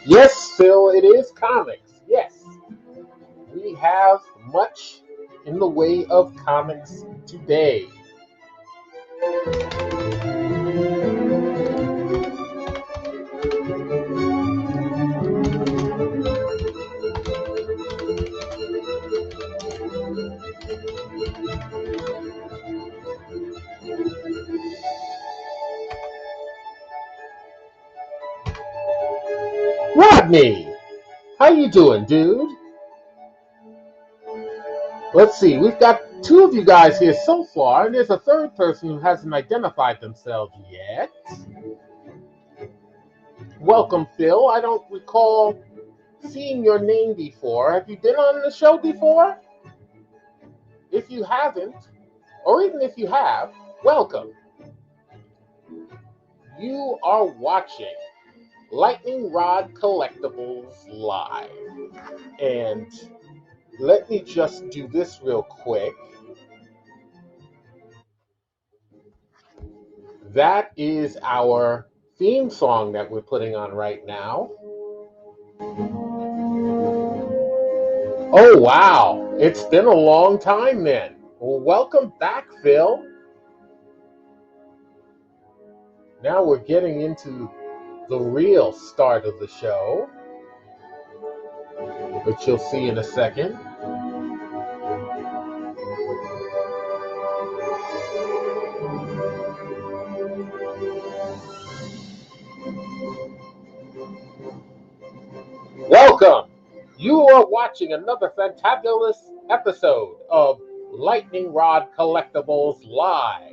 Yes, Phil, it is comics. Yes, we have much in the way of comics today. Rodney. How you doing, dude? Let's see. We've got two of you guys here so far, and there's a third person who hasn't identified themselves yet. Welcome, Phil. I don't recall seeing your name before. Have you been on the show before? If you haven't, or even if you have, welcome. You are watching Lightning Rod Collectibles Live. And let me just do this real quick. That is our theme song that we're putting on right now. Oh, wow. It's been a long time then. Well, welcome back, Phil. Now we're getting into the real start of the show, which you'll see in a second. Welcome! You are watching another fantabulous episode of Lightning Rod Collectibles Live.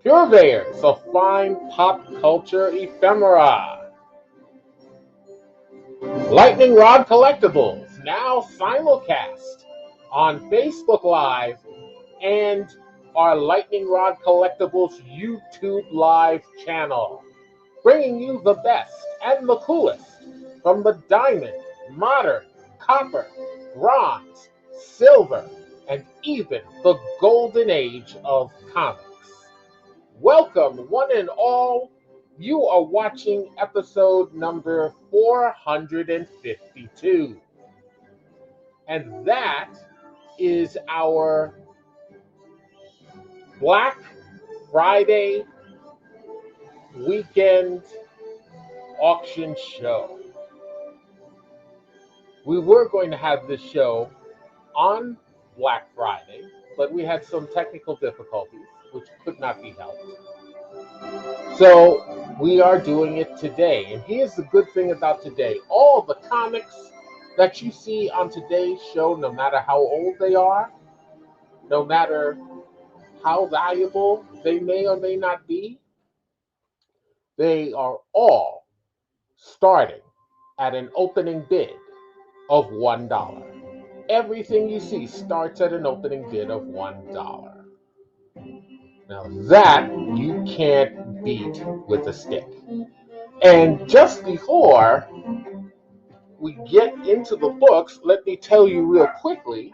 Purveyors of fine pop culture ephemera. Lightning Rod Collectibles, now simulcast on Facebook Live and our Lightning Rod Collectibles YouTube Live channel, bringing you the best and the coolest from the diamond, modern, copper, bronze, silver, and even the golden age of comics. Welcome, one and all. You are watching episode number 452. And that is our Black Friday weekend auction show. We were going to have this show on Black Friday, but we had some technical difficulties, which could not be helped. So we are doing it today. And here's the good thing about today. All the comics that you see on today's show, no matter how old they are, no matter how valuable they may or may not be, they are all starting at an opening bid of $1. Everything you see starts at an opening bid of $1. Now that you can't beat with a stick. And just before we get into the books, let me tell you real quickly,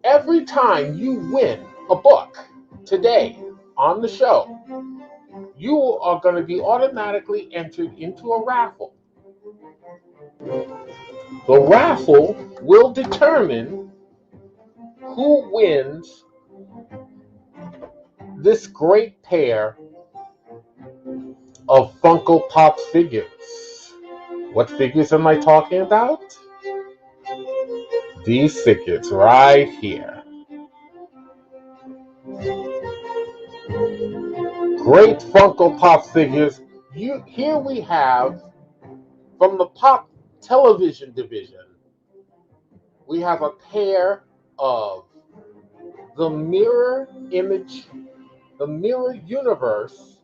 every time you win a book today on the show, you are going to be automatically entered into a raffle. The raffle will determine who wins this great pair of Funko Pop figures. What figures am I talking about? These figures right here. Great Funko Pop figures. Here we have, from the Pop Television division, we have a pair of the Mirror Universe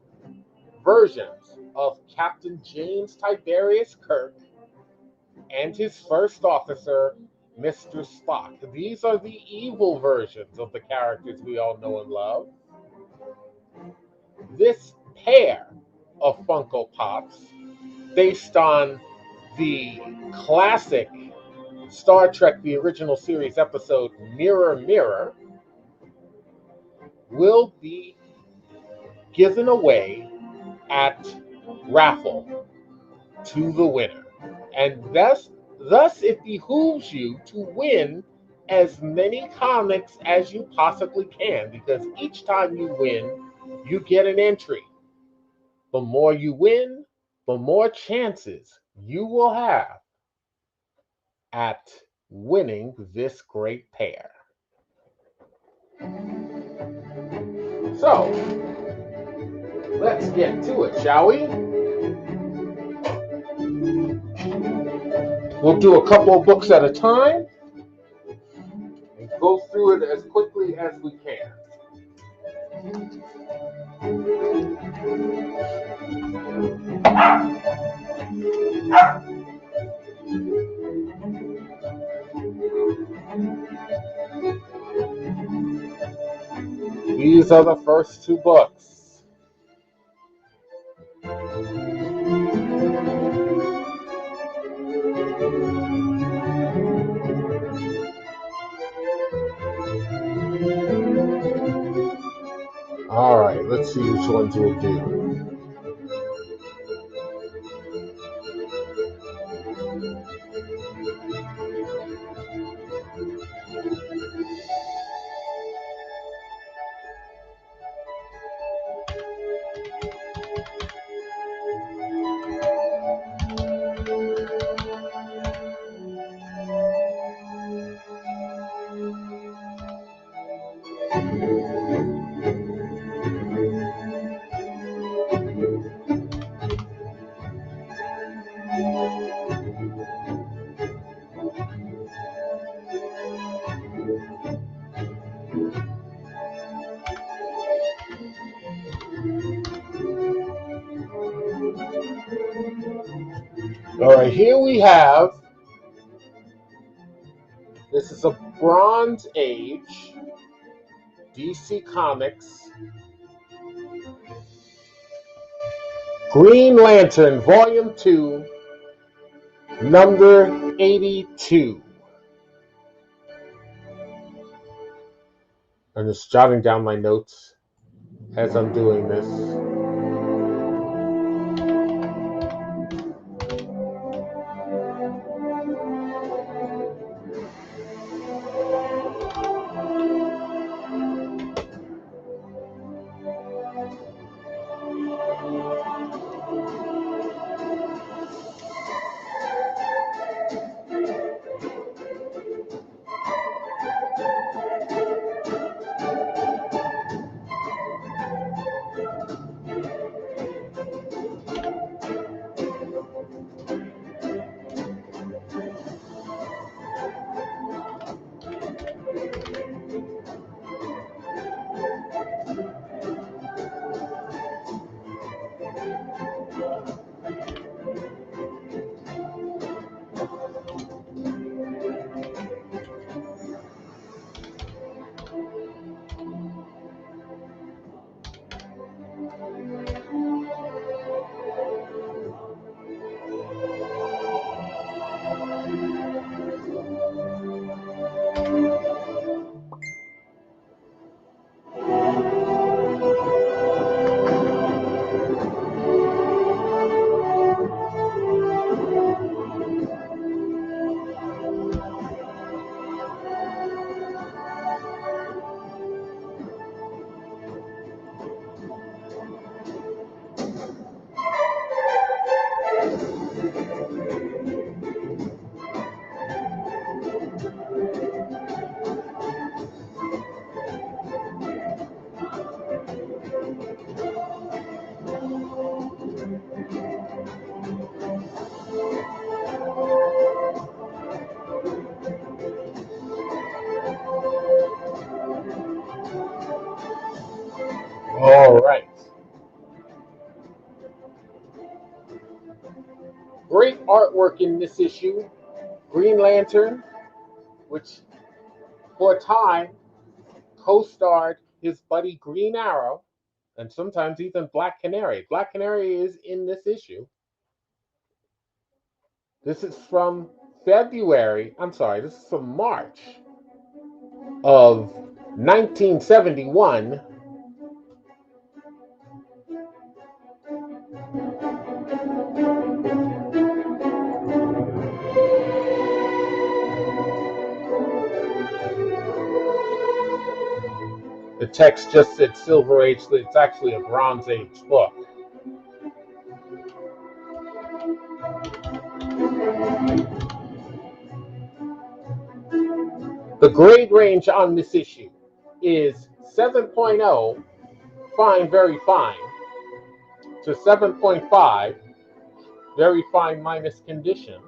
versions of Captain James Tiberius Kirk and his first officer, Mr. Spock. These are the evil versions of the characters we all know and love. This pair of Funko Pops, based on the classic Star Trek, the original series episode, Mirror, Mirror, will be given away at raffle to the winner. And thus it behooves you to win as many comics as you possibly can, because each time you win, you get an entry. The more you win, the more chances you will have at winning this great pair. So, let's get to it, shall we? We'll do a couple of books at a time and go through it as quickly as we can. These are the first two books. All right, let's see which ones we'll do. All right, here we have, this is a Bronze Age DC Comics Green Lantern Volume 2, number 82. I'm just jotting down my notes as I'm doing this. All right. Great artwork in this issue. Green Lantern, which for a time co-starred his buddy Green Arrow, and sometimes even Black Canary. Black Canary is in this issue. This is from this is from March of 1971. The text just said Silver Age, but it's actually a Bronze Age book. The grade range on this issue is 7.0, fine, very fine, to 7.5, very fine minus condition.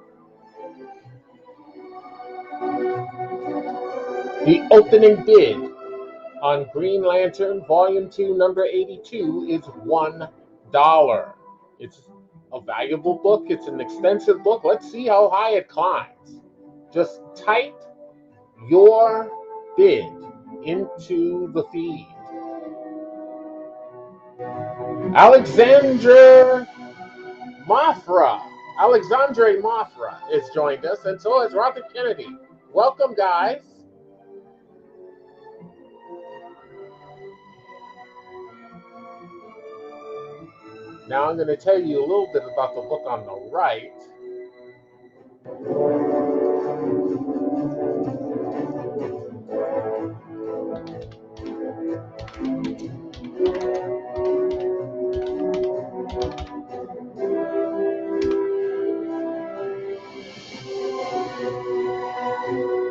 The opening bid on Green Lantern Volume 2, number 82 is $1. It's a valuable book. It's an expensive book. Let's see how high it climbs. Just type your bid into the feed. Alexandre Mothra has joined us, and so has Robert Kennedy. Welcome, guys. Now I'm going to tell you a little bit about the book on the right.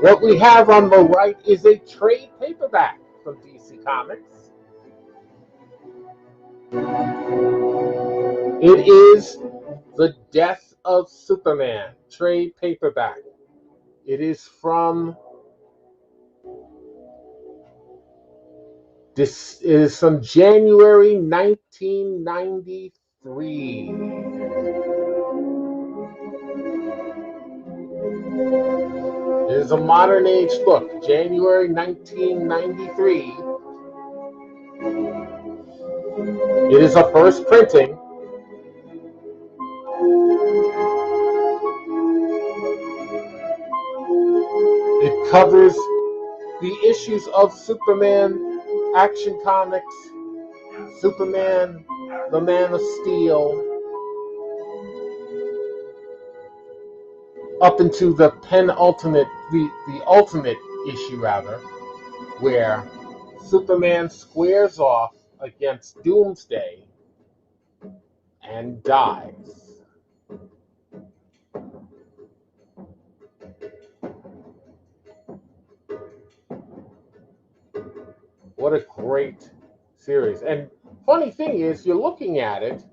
What we have on the right is a trade paperback from DC Comics. It is The Death of Superman trade paperback. It is from January 1993. It is a modern age book, January 1993. It is a first printing. It covers the issues of Superman Action Comics, Superman, the Man of Steel, up into the penultimate, the ultimate issue rather, where Superman squares off against Doomsday and dies. What a great series. And funny thing is, you're looking at it,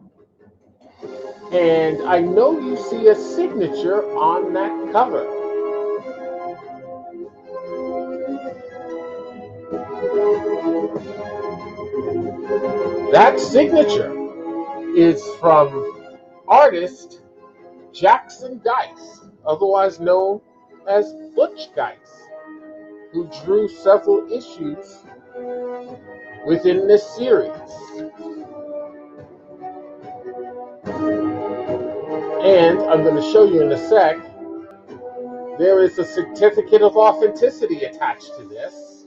and I know you see a signature on that cover. That signature is from artist Jackson Geis, otherwise known as Butch Geis, who drew several issues within this series. And I'm going to show you in a sec, there is a certificate of authenticity attached to this.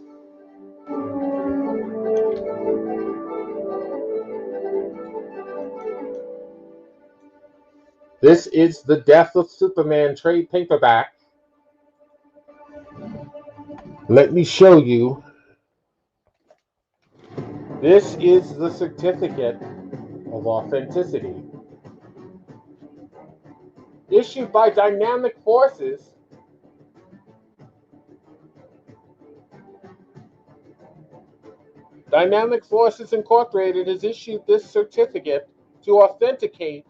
This is The Death of Superman trade paperback. Let me show you. This is the certificate of authenticity, issued by Dynamic Forces. Dynamic Forces Incorporated has issued this certificate to authenticate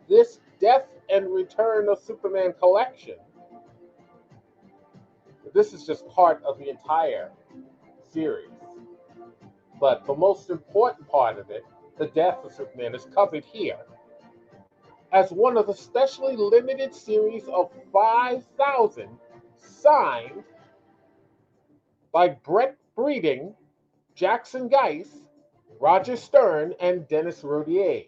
this Death and Return of Superman collection. This is just part of the entire series. But the most important part of it, the Death of Superman, is covered here as one of the specially limited series of 5,000 signed by Brett Breeding, Jackson Geis, Roger Stern, and Dennis Rodier.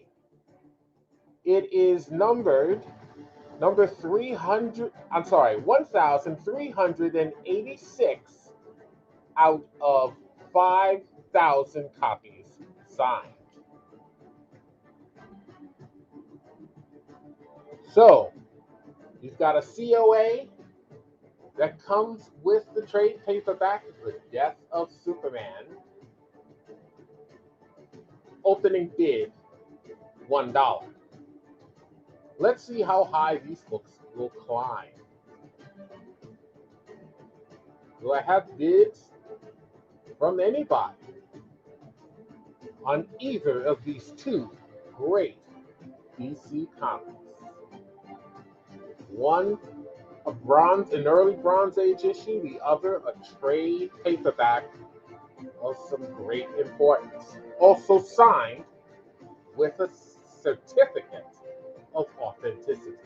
It is number 1,386 out of 5,000 copies signed. So, you've got a COA that comes with the trade paperback, The Death of Superman. Opening bid, $1. Let's see how high these books will climb. Do I have bids from anybody on either of these two great DC comics? $1. an early Bronze Age issue, the other a trade paperback of some great importance. Also signed with a certificate of authenticity.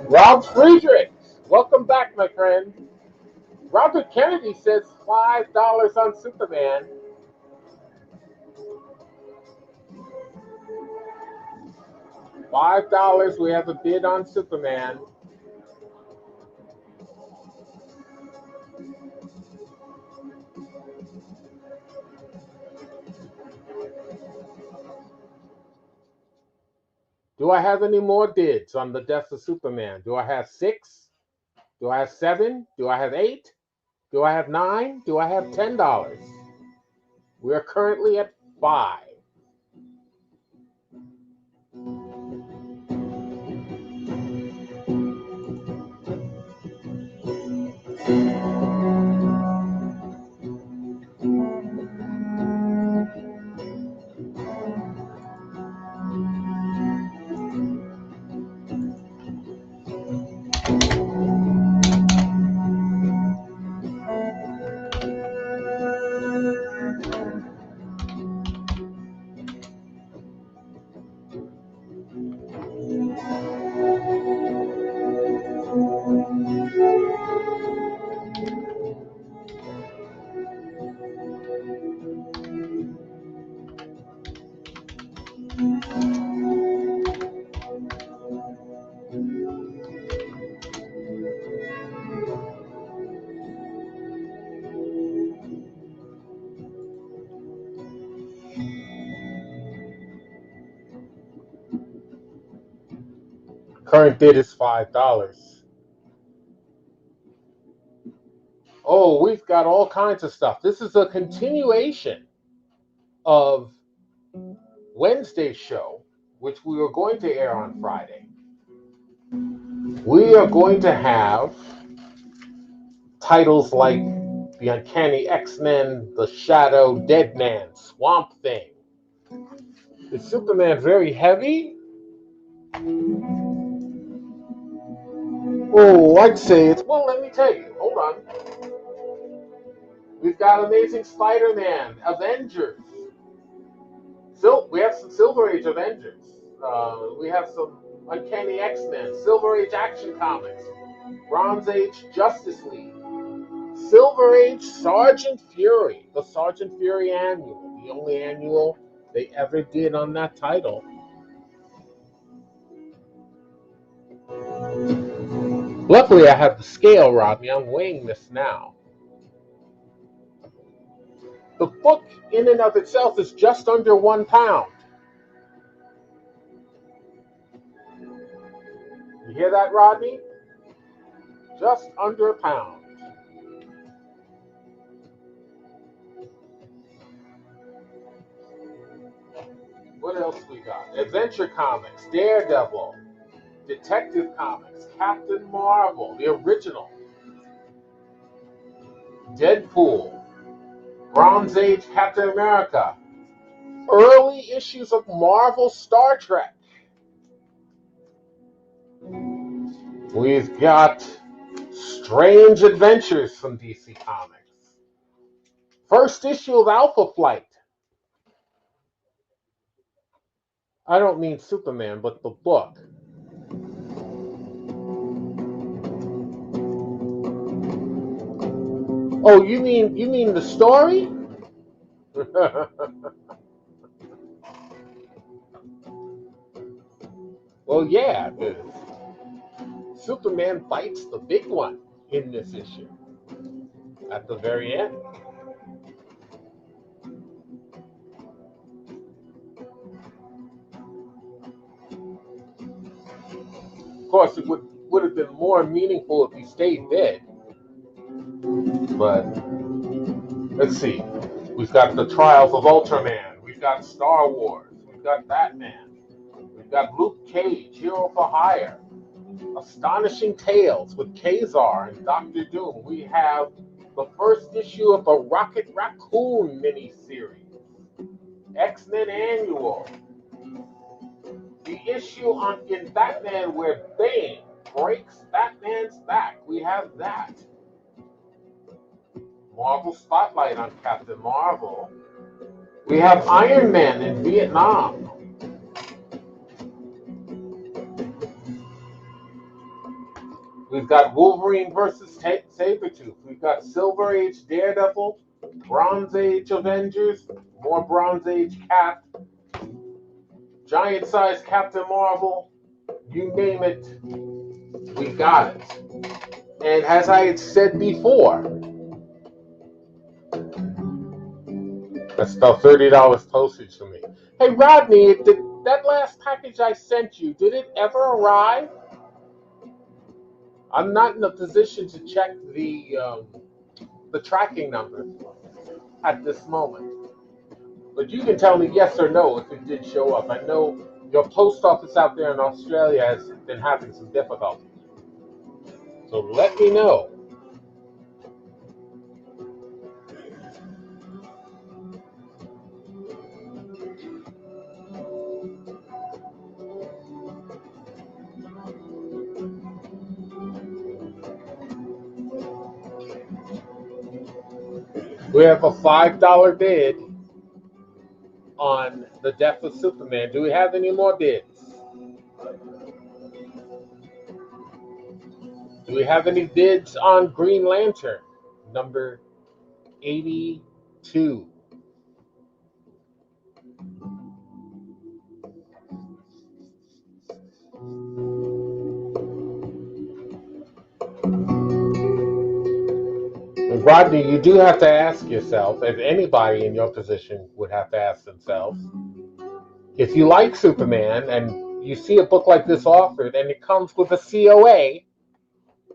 Rob Friedrich, welcome back, my friend. Robert Kennedy says $5 on Superman. $5. We have a bid on Superman. Do I have any more bids on the death of Superman? Do I have 6? Do I have 7? Do I have 8? Do I have 9? Do I have $10? We're currently at 5. Current bid is $5. Oh, we've got all kinds of stuff. This is a continuation of Wednesday's show, which we were going to air on Friday. We are going to have titles like The Uncanny X-Men, The Shadow, Deadman, Swamp Thing. Is Superman very heavy? Oh, I'd say it's, well, let me tell you. Hold on. We've got Amazing Spider-Man, Avengers. We have some Silver Age Avengers. We have some Uncanny X-Men, Silver Age Action Comics, Bronze Age Justice League, Silver Age Sergeant Fury, the Sergeant Fury annual, the only annual they ever did on that title. Luckily, I have the scale, Rodney. I'm weighing this now. The book, in and of itself, is just under 1 pound. You hear that, Rodney? Just under a pound. Adventure Comics, Daredevil, Detective Comics, Captain Marvel, the original, Deadpool, Bronze Age Captain America, early issues of Marvel Star Trek. We've got Strange Adventures from DC Comics. First issue of Alpha Flight. I don't mean Superman, but the book. Oh, you mean the story? Well, yeah, Superman bites the big one in this issue at the very end. Of course, it would have been more meaningful if he stayed dead. But let's see. We've got the Trials of Ultraman. We've got Star Wars. We've got Batman. We've got Luke Cage, Hero for Hire. Astonishing Tales with Kazar and Doctor Doom. We have the first issue of the Rocket Raccoon miniseries. X-Men Annual. The issue in Batman where Bane breaks Batman's back. We have that. Marvel Spotlight on Captain Marvel. We have Iron Man in Vietnam. We've got Wolverine versus Sabretooth. We've got Silver Age Daredevil, Bronze Age Avengers, more Bronze Age Cap, giant-sized Captain Marvel, you name it, we got it. And as I had said before, that's about $30 postage for me. Hey, Rodney, that last package I sent you, did it ever arrive? I'm not in a position to check the tracking number at this moment. But you can tell me yes or no if it did show up. I know your post office out there in Australia has been having some difficulty. So let me know. We have a $5 bid on The Death of Superman. Do we have any more bids? Do we have any bids on Green Lantern, number 82? And Rodney, you do have to ask yourself, as anybody in your position would have to ask themselves, if you like Superman and you see a book like this offered and it comes with a COA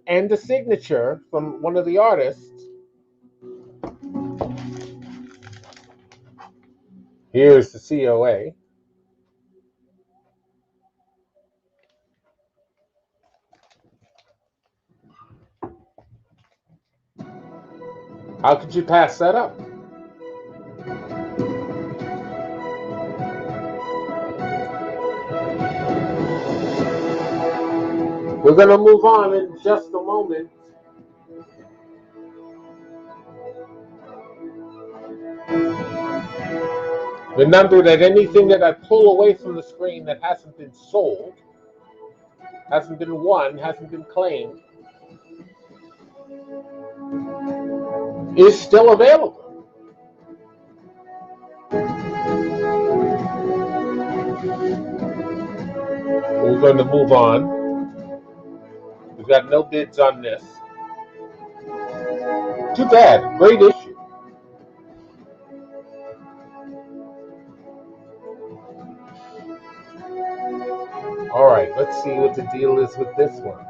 and a signature from one of the artists, here's the COA. How could you pass that up? We're going to move on in just a moment. Remember that anything that I pull away from the screen that hasn't been sold, hasn't been won, hasn't been claimed, is still available. We're going to move on. We've got no bids on this. Too bad. Great issue. All right, let's see what the deal is with this one.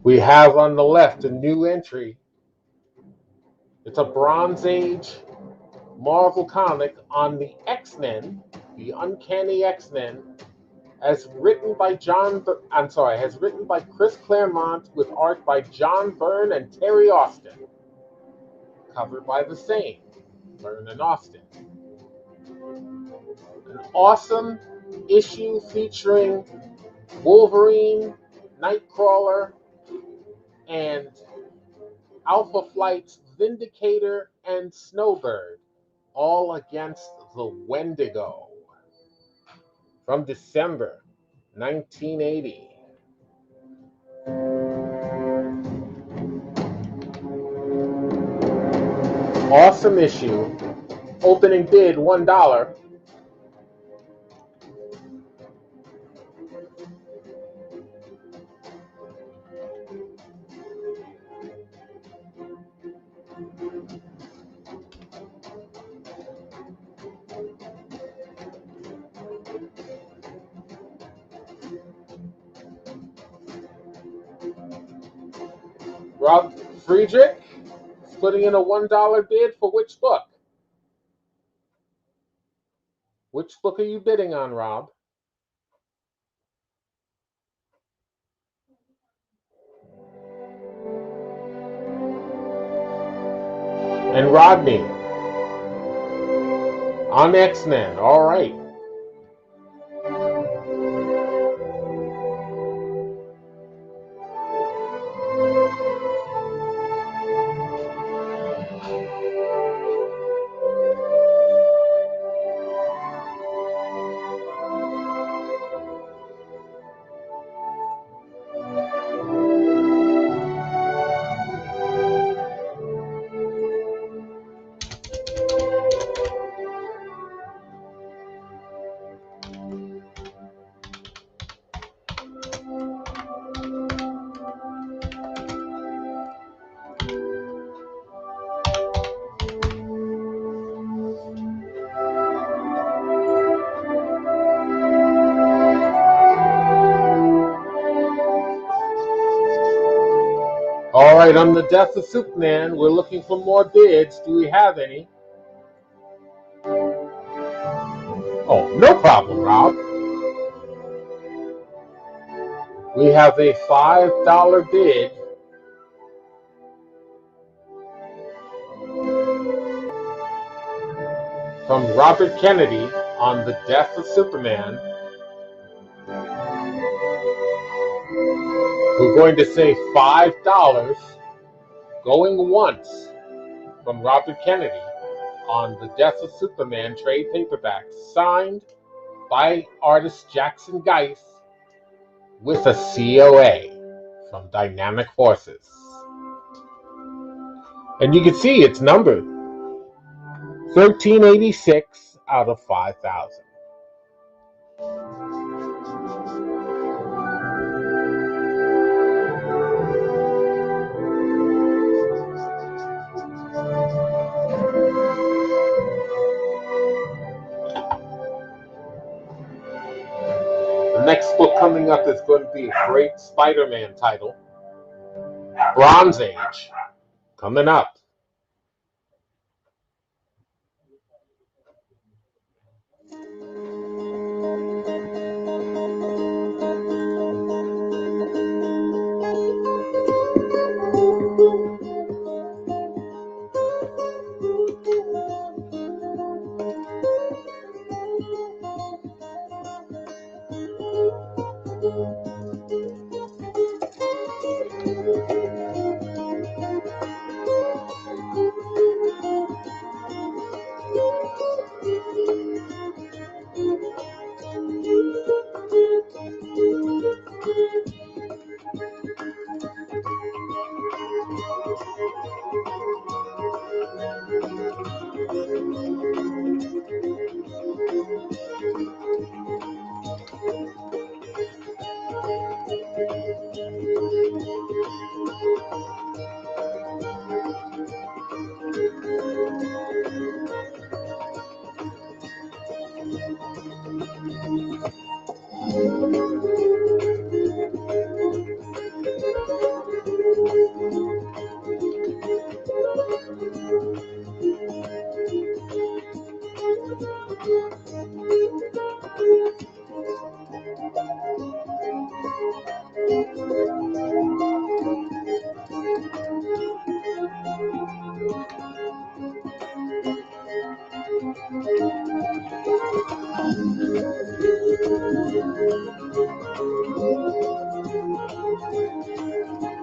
We have on the left a new entry. It's a Bronze Age Marvel comic on the X-Men, the Uncanny X-Men, as written by has written by Chris Claremont with art by John Byrne and Terry Austin. Covered by the same, Byrne and Austin. An awesome issue featuring Wolverine, Nightcrawler, and Alpha Flight's Vindicator and Snowbird, all against the Wendigo, from December 1980. Awesome issue. Opening bid $1. Rob Friedrich putting in a $1 bid for which book? Which book are you bidding on, Rob? And Rodney on X-Men. All right. All right, on the Death of Superman, we're looking for more bids. Do we have any? Oh, no problem, Rob. We have a $5 bid from Robert Kennedy on the Death of Superman. We're going to say $5 going once from Robert Kennedy on the Death of Superman trade paperback, signed by artist Jackson Geis with a COA from Dynamic Forces. And you can see it's numbered 1386 out of 5,000. The next book coming up is going to be a great Spider-Man title, Bronze Age, coming up.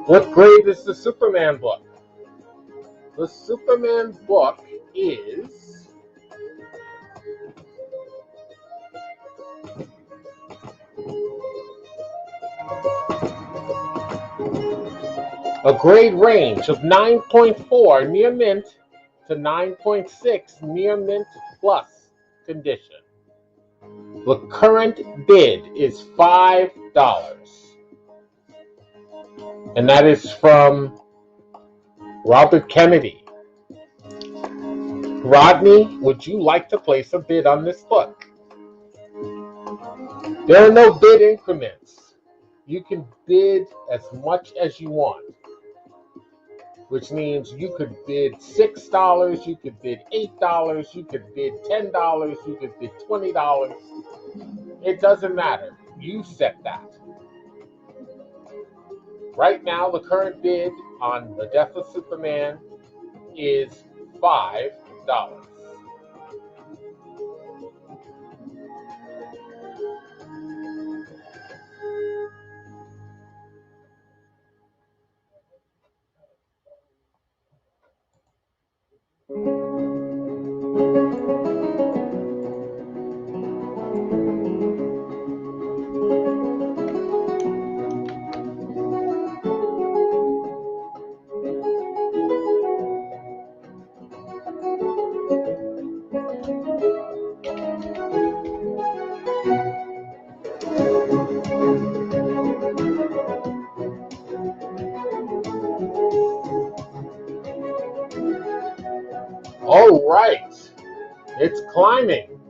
What grade is the Superman book? The Superman book is a grade range of 9.4 near mint to 9.6 near mint plus condition. The current bid is $5. And that is from Robert Kennedy. Rodney, would you like to place a bid on this book? There are no bid increments. You can bid as much as you want, which means you could bid $6, you could bid $8, you could bid $10, you could bid $20. It doesn't matter. You set that. Right now, the current bid on The Death of Superman is $5. All right, it's climbing.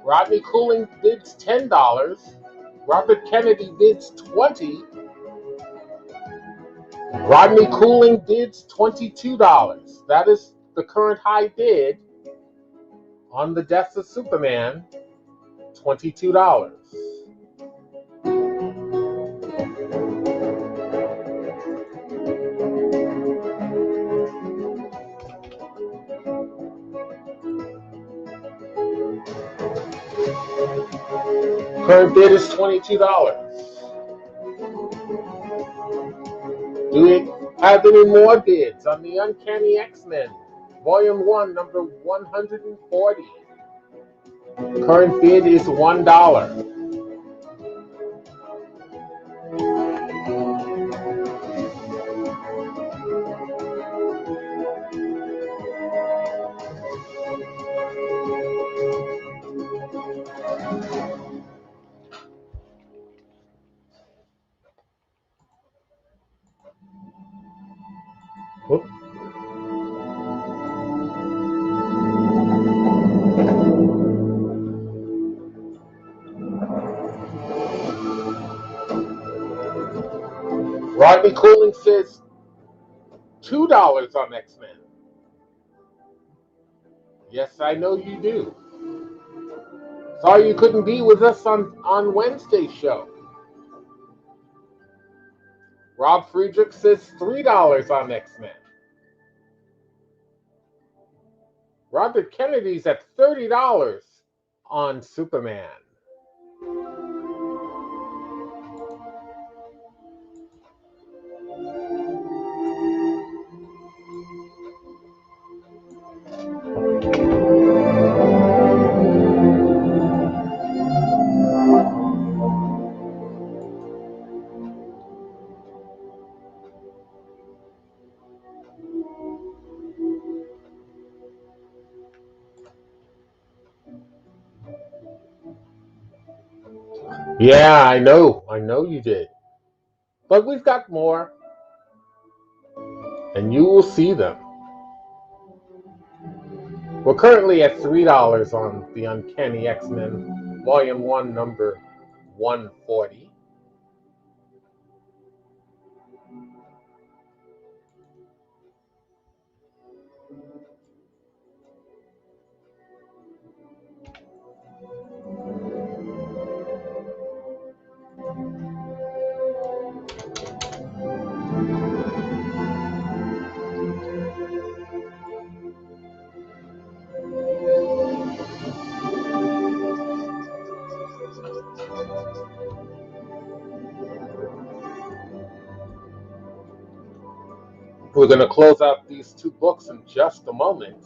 Rodney Cooling bids $10. Robert Kennedy bids $20. Rodney Cooling bids $22. That is the current high bid on The Death of Superman, $22. Current bid is $22. Do we have any more bids on the Uncanny X-Men, Volume 1, number 140? Current bid is $1. Whoop. Rodney Cooling says $2 on X-Men. Yes, I know you do. Sorry you couldn't be with us on Wednesday's show. Rob Friedrich says $3 on X-Men. Robert Kennedy's at $30 on Superman. Yeah, I know you did. But we've got more, and you will see them. We're currently at $3 on the Uncanny X-Men, Volume 1, number 140. We're going to close out these two books in just a moment.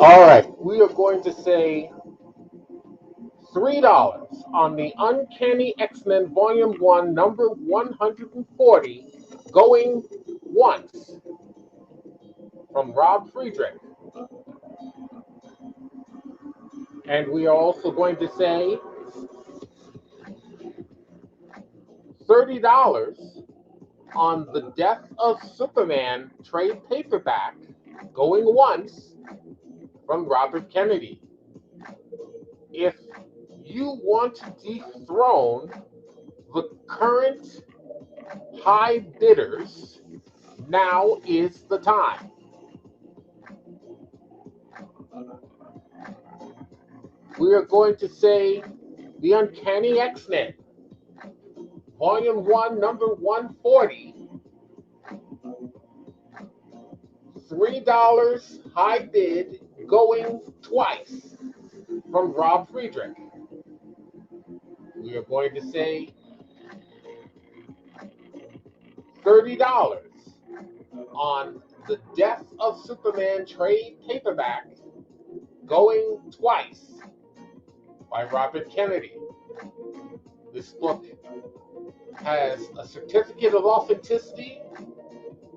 All right, we are going to say $3 on the Uncanny X-Men Volume 1, number 140, going once, from Rob Friedrich. And we are also going to say $30 on the Death of Superman trade paperback, going once, from Robert Kennedy. If you want to dethrone the current high bidders, now is the time. We are going to say The Uncanny X-Men, Volume 1, number 140, $3 high bid, going twice, from Rob Friedrich. We are going to say $30 on the Death of Superman trade paperback, going twice, by Robert Kennedy. This book has a certificate of authenticity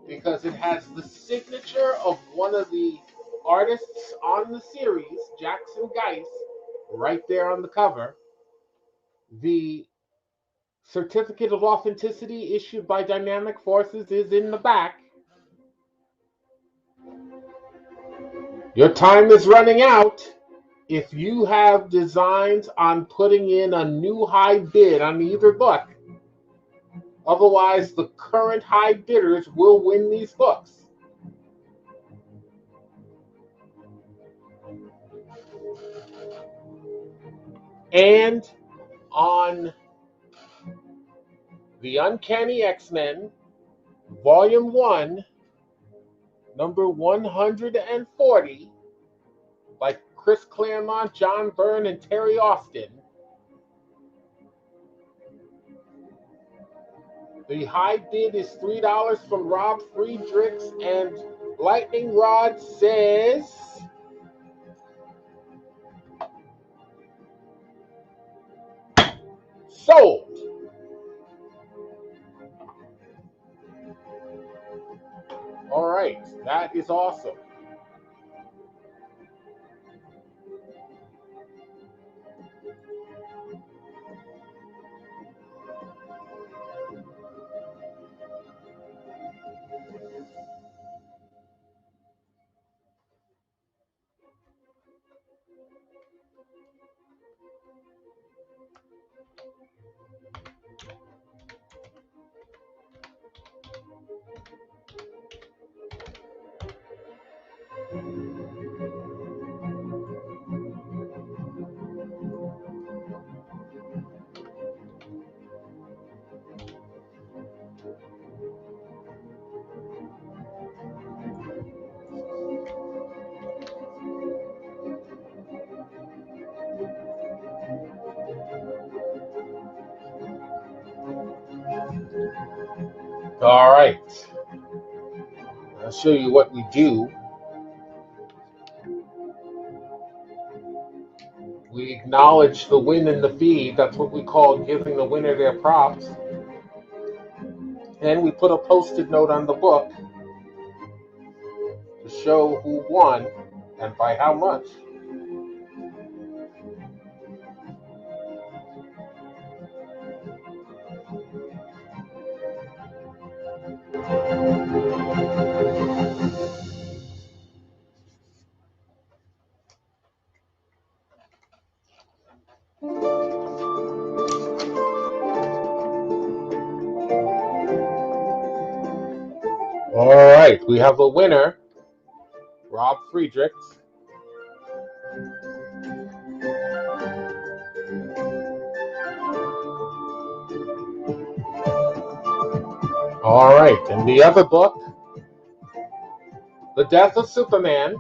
because it has the signature of one of the artists on the series, Jackson Geis, right there on the cover. The certificate of authenticity issued by Dynamic Forces is in the back. Your time is running out. If you have designs on putting in a new high bid on either book, otherwise the current high bidders will win these books. And on The Uncanny X-Men, Volume 1, number 140, by Chris Claremont, John Byrne, and Terry Austin. The high bid is $3 from Rob Friedrichs, and Lightning Rod says sold. All right, that is awesome. All right, I'll show you what we do. We acknowledge the win in the feed. That's what we call giving the winner their props. And we put a post-it note on the book to show who won and by how much. right, we have a winner, Rob Friedrichs. All right, and the other book, The Death of Superman.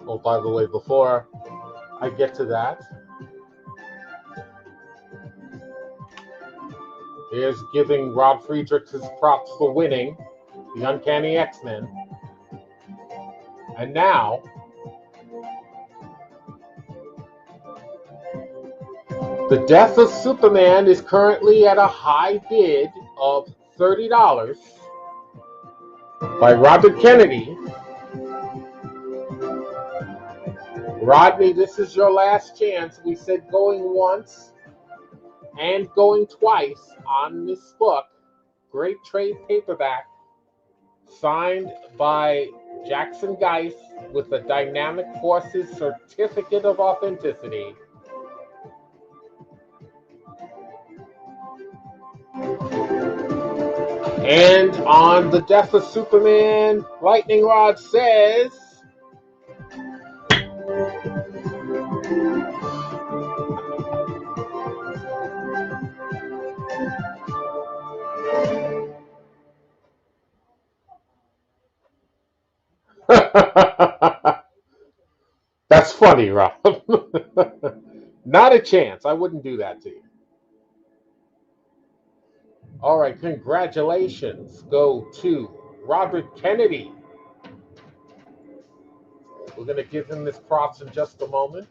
Oh, by the way, before I get to that, here's giving Rob Friedrichs his props for winning the Uncanny X-Men. And now, The Death of Superman is currently at a high bid of $30 by Robert Kennedy. Rodney, this is your last chance. We said going once and going twice on this book. Great trade paperback, signed by Jackson Geis with the Dynamic Forces Certificate of Authenticity. And on The Death of Superman, Lightning Rod says, that's funny, Rob. Not a chance. I wouldn't do that to you. All right, congratulations go to Robert Kennedy. We're going to give him his props in just a moment.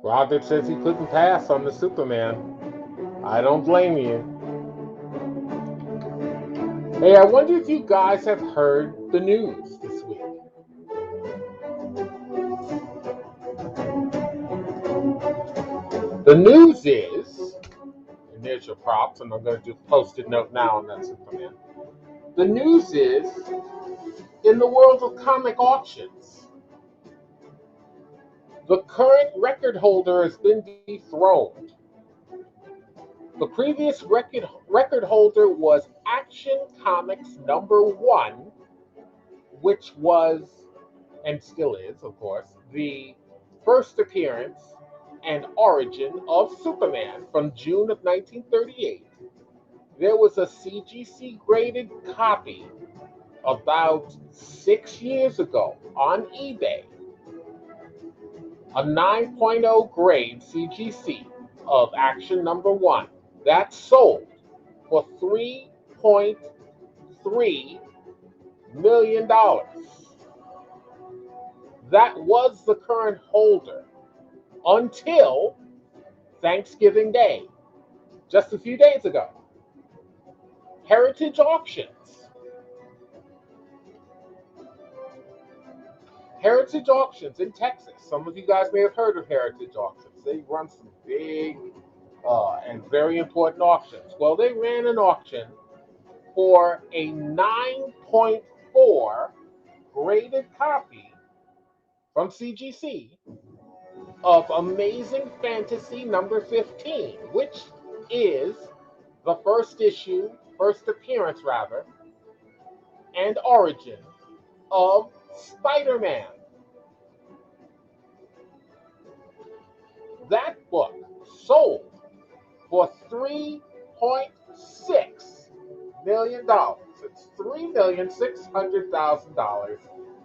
Robert says he couldn't pass on the Superman. I don't blame you. Hey, I wonder if you guys have heard the news this week. The news is, and there's your props, and I'm going to do a post-it note now on that Superman. The news is, in the world of comic auctions, the current record holder has been dethroned. The previous record holder was Action Comics #1, which was, and still is, of course, the first appearance and origin of Superman from June of 1938. There was a CGC graded copy about 6 years ago on eBay, a 9.0 grade CGC of Action #1 that sold for $3.3 million. That was the current holder until Thanksgiving Day, just a few days ago. Heritage Auctions in Texas. Some of you guys may have heard of Heritage Auctions. They run some big and very important auctions. Well, they ran an auction for a 9.4 graded copy from CGC of Amazing Fantasy number 15, which is the first appearance rather, and origin of Spider-Man. That book sold for $3.6 million. It's $3,600,000,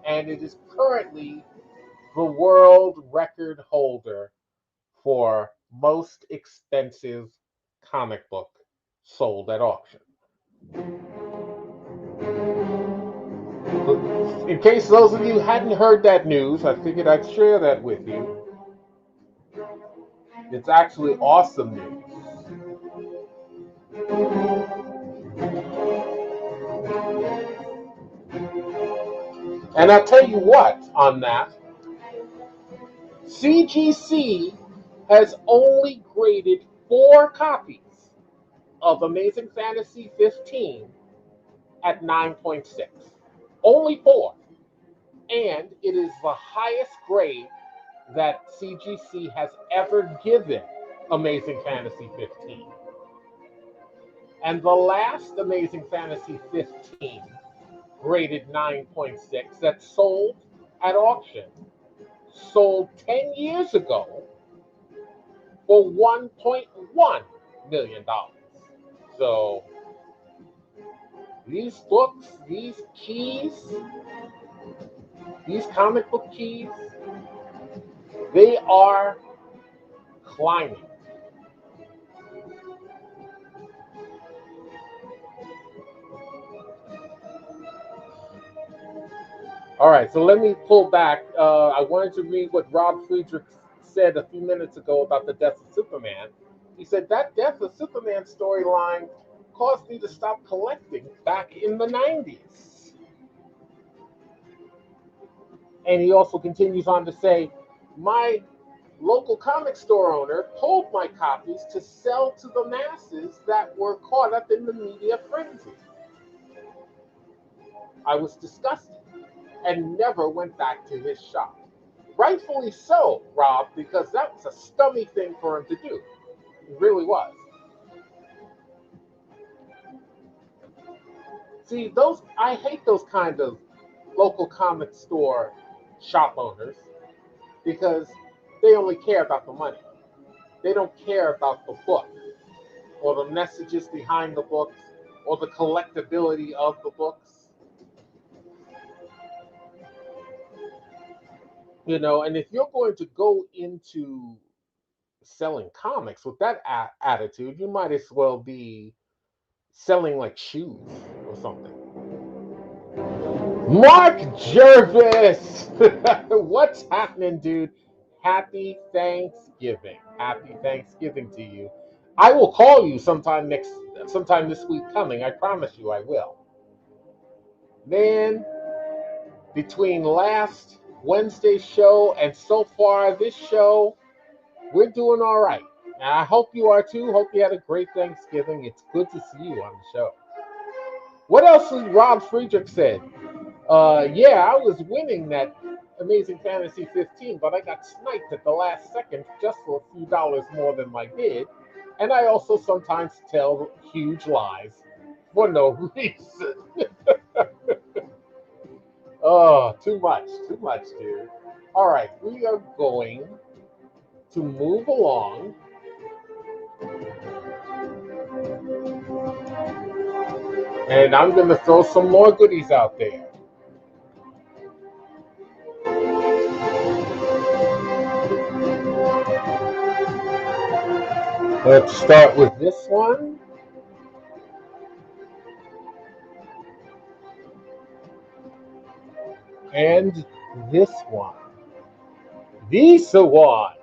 and it is currently the world record holder for most expensive comic book sold at auction. In case those of you hadn't heard that news, I figured I'd share that with you. It's actually awesome news. And I'll tell you what on that. CGC has only graded 4 copies of Amazing Fantasy 15 at 9.6. Only 4. And it is the highest grade that CGC has ever given Amazing Fantasy 15. And the last Amazing Fantasy 15 graded 9.6 that sold at auction sold 10 years ago for $1.1 million. So these books, these keys, these comic book keys, they are climbing. All right, so let me pull back. I wanted to read what Rob Friedrich said a few minutes ago about the death of Superman. He said that death of Superman storyline caused me to stop collecting back in the 90s. And he also continues on to say, my local comic store owner pulled my copies to sell to the masses that were caught up in the media frenzy. I was disgusted and never went back to his shop. Rightfully so, Rob, because that was a scummy thing for him to do. It really was. See, I hate those kind of local comic store shop owners because they only care about the money. They don't care about the book or the messages behind the books or the collectability of the books. You know, and if you're going to go into selling comics with that attitude, you might as well be selling like shoes or something. Mark Jervis! What's happening, dude? Happy Thanksgiving. Happy Thanksgiving to you. I will call you sometime this week coming. I promise you I will. Man, between last Wednesday's show and so far this show, we're doing all right. And I hope you are too. Hope you had a great Thanksgiving. It's good to see you on the show. What else has Rob Friedrich said? Yeah, I was winning that Amazing Fantasy 15, but I got sniped at the last second just for a few dollars more than my bid. And I also sometimes tell huge lies for no reason. Oh, too much, dude. All right, we are going to move along. And I'm going to throw some more goodies out there. Let's start with this one. And this one. Visa one.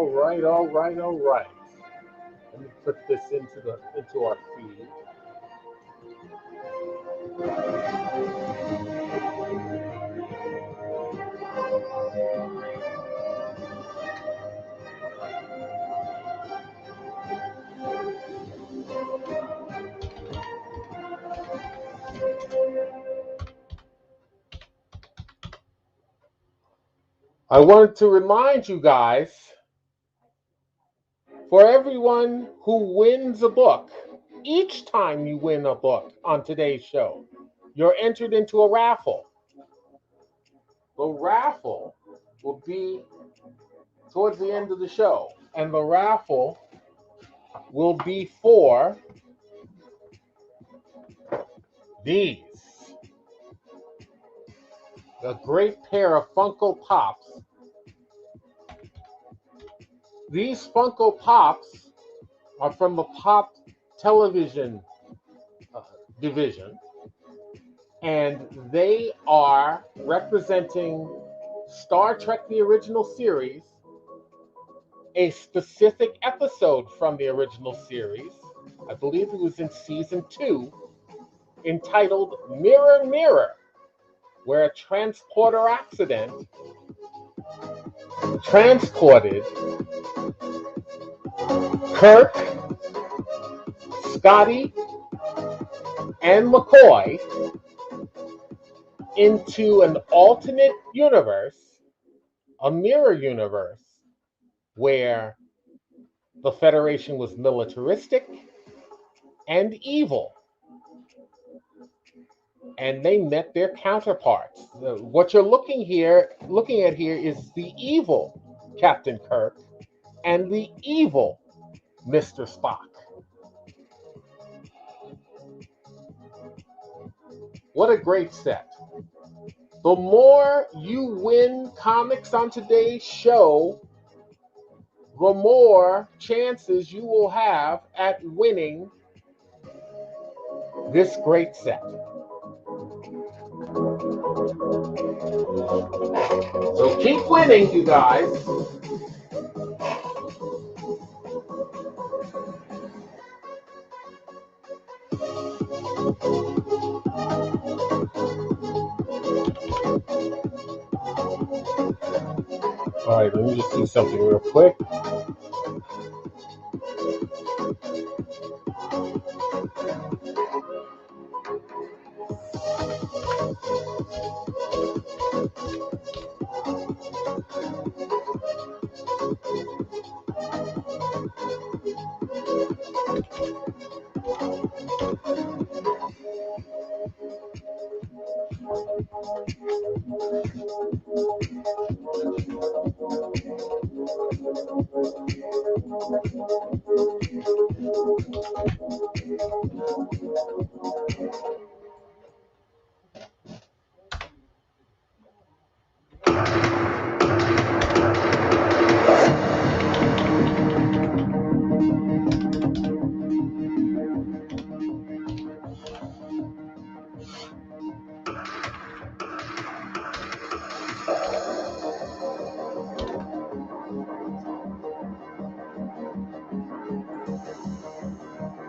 All right, all right, all right. Let me put this into our feed. I wanted to remind you guys, for everyone who wins a book, each time you win a book on today's show, you're entered into a raffle. The raffle will be towards the end of the show, and the raffle will be for these. A great pair of Funko Pops. These Funko Pops are from the Pop Television division, and they are representing Star Trek the Original Series, a specific episode from the original series, I believe it was in season 2, entitled Mirror Mirror, where a transporter accident transported Kirk, Scotty, and McCoy into an alternate universe, a mirror universe, where the Federation was militaristic and evil, and they met their counterparts. What you're looking at here is the evil Captain Kirk and the evil Mr. Spock. What a great set. The more you win comics on today's show, the more chances you will have at winning this great set. So keep winning, you guys. All right, let me just do something real quick.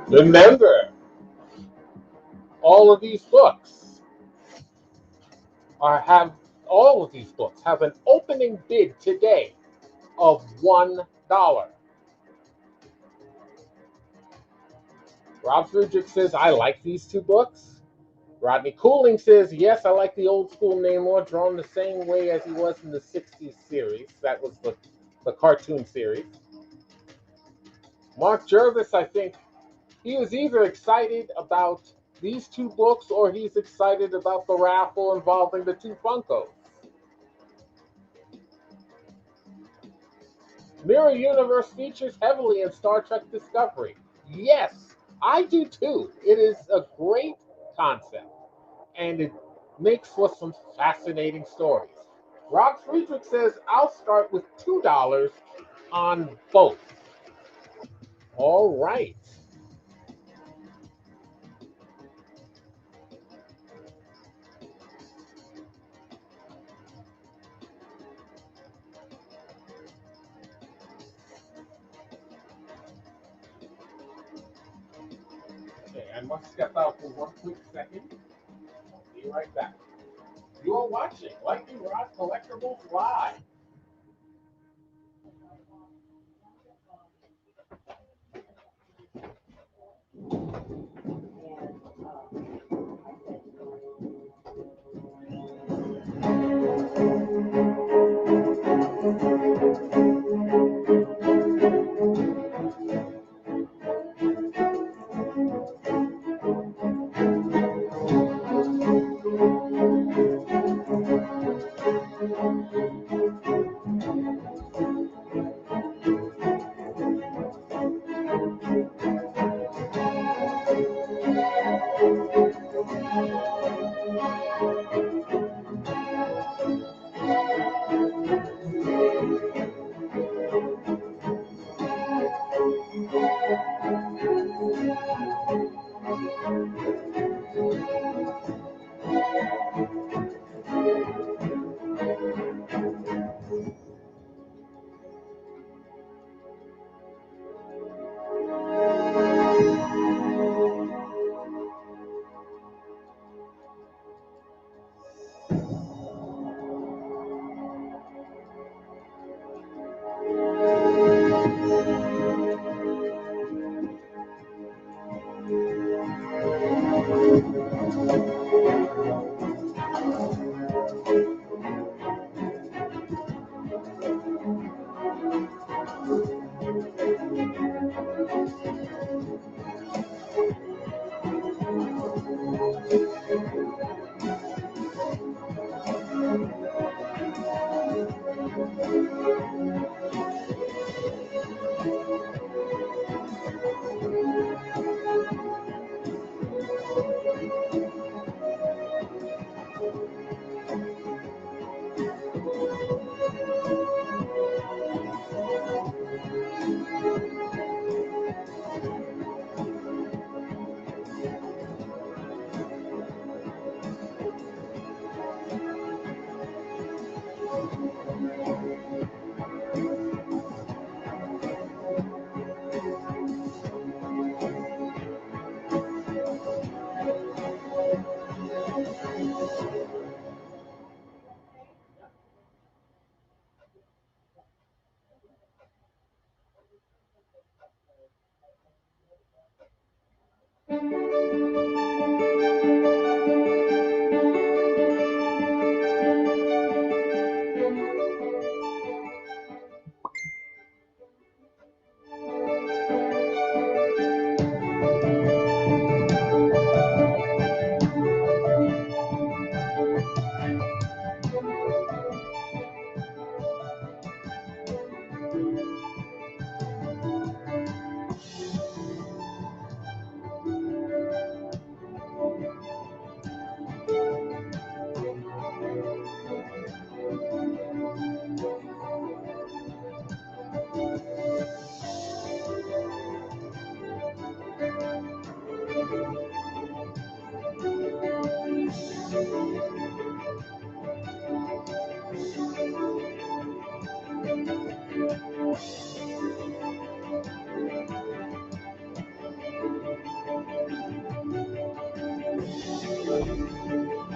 Remember, all of these books have an opening bid today of $1. Rob Friedrich says, I like these two books. Rodney Cooling says, yes, I like the old school Namor, drawn the same way as he was in the 60s series. That was the cartoon series. Mark Jervis, I think, he was either excited about these two books or he's excited about the raffle involving the two Funkos. Mirror Universe features heavily in Star Trek Discovery. Yes, I do too. It is a great concept, and it makes for some fascinating stories. Rob Friedrich says, I'll start with $2 on both. All right. I must step out for one quick second. I'll be right back. You are watching Lightning Rod Collectibles Live.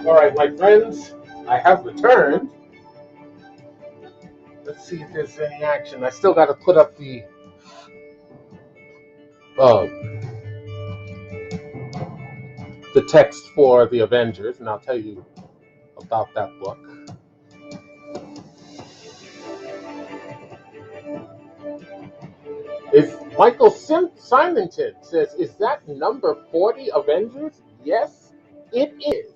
All right, my friends, I have returned. Let's see if there's any action. I still got to put up uh, the text for the Avengers, and I'll tell you about that book. Is Michael Simonton says, is that number 40 Avengers? Yes, it is.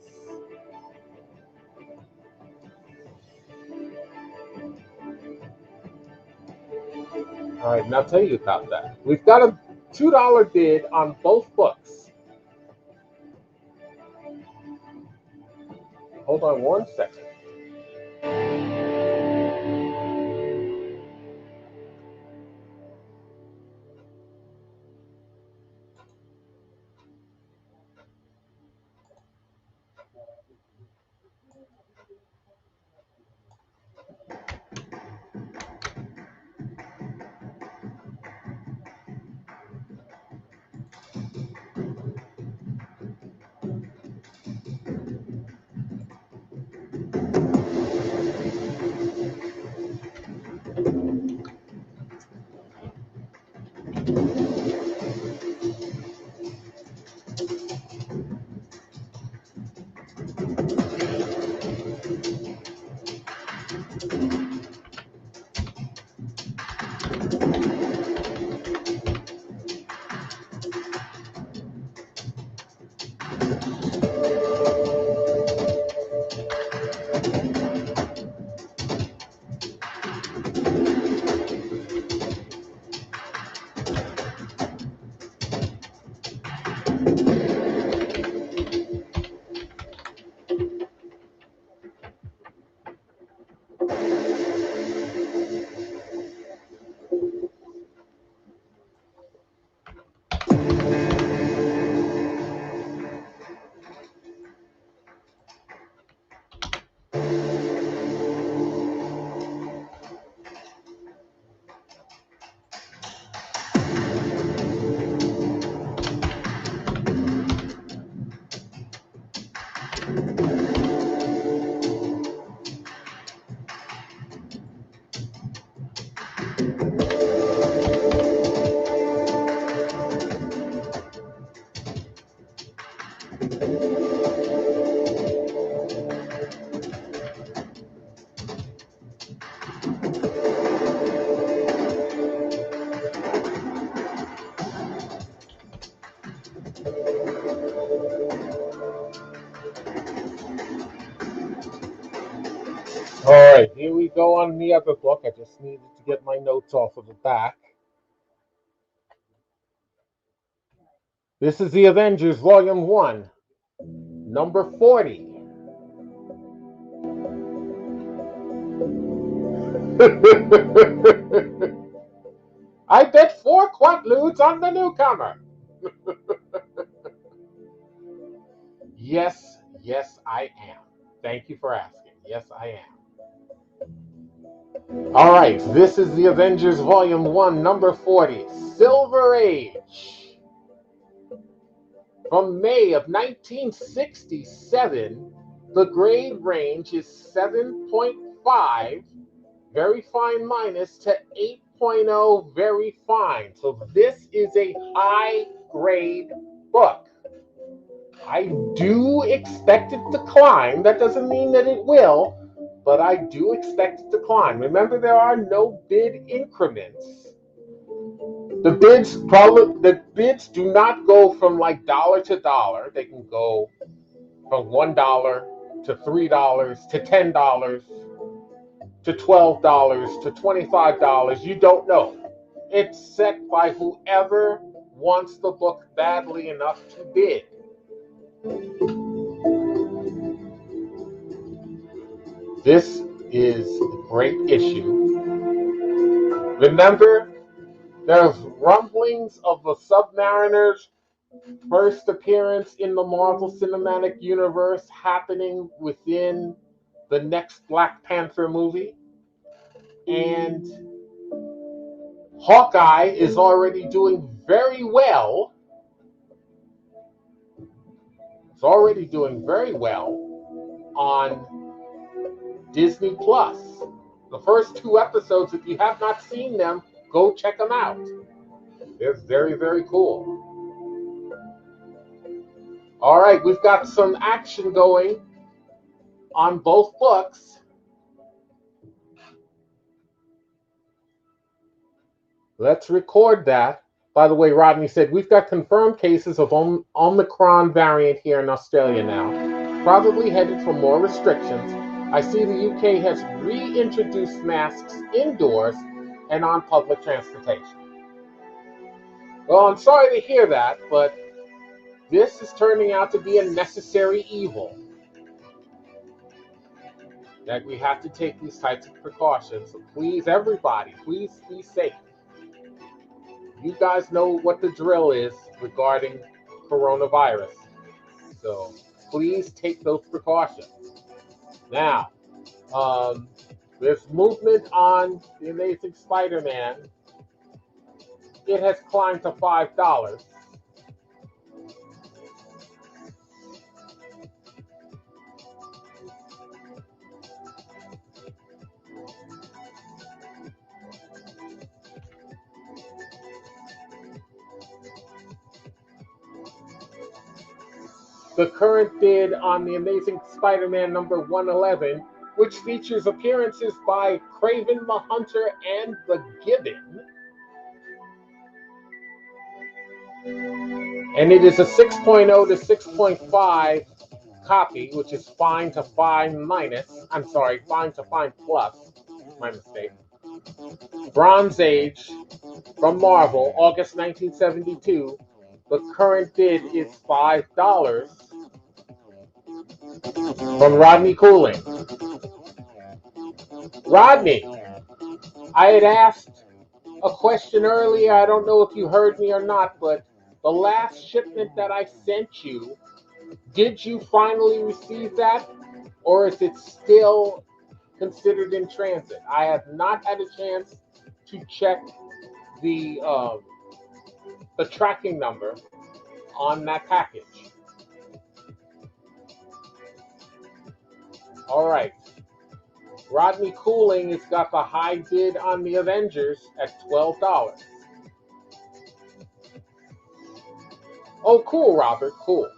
All right, and I'll tell you about that. We've got a $2 bid on both books. Hold on one second. All right, here we go on the other book. I just needed to get my notes off of the back. This is The Avengers, Volume 1, number 40. I bet 4 quantludes on the newcomer. Yes, I am. Thank you for asking. Yes, I am. All right, this is The Avengers, Volume 1, number 40, Silver Age. From May of 1967, the grade range is 7.5, very fine minus, to 8.0, very fine. So this is a high grade book. I do expect it to climb. That doesn't mean that it will, but I do expect it to climb. Remember, there are no bid increments. The bids do not go from like dollar to dollar. They can go from $1 to $3 to $10 to $12 to $25. You don't know. It's set by whoever wants the book badly enough to bid. This is a great issue. Remember, there's rumblings of the Submariner's first appearance in the Marvel Cinematic Universe happening within the next Black Panther movie. And Hawkeye is already doing very well. It's already doing very well on Disney Plus. The first 2 episodes, if you have not seen them, go check them out. They're very, very cool. All right, we've got some action going on both books. Let's record that. By the way, Rodney said, we've got confirmed cases of Omicron variant here in Australia now, probably headed for more restrictions. I see the UK has reintroduced masks indoors and on public transportation. Well, I'm sorry to hear that, but this is turning out to be a necessary evil. That we have to take these types of precautions. So please, everybody, please be safe. You guys know what the drill is regarding coronavirus. So please take those precautions. Now, there's movement on The Amazing Spider-Man. It has climbed to $5. The current bid on The Amazing Spider-Man number 111, which features appearances by Kraven the Hunter and the Gibbon. And it is a 6.0 to 6.5 copy, which is fine to fine minus. I'm sorry, fine to fine plus. My mistake. Bronze Age from Marvel, August 1972. The current bid is $5 from Rodney Cooling. Rodney, I had asked a question earlier. I don't know if you heard me or not, but the last shipment that I sent you, did you finally receive that? Or is it still considered in transit? I have not had a chance to check the tracking number on that package. All right. Rodney Cooling has got the high bid on the Avengers at $12. Oh, cool, Robert, cool.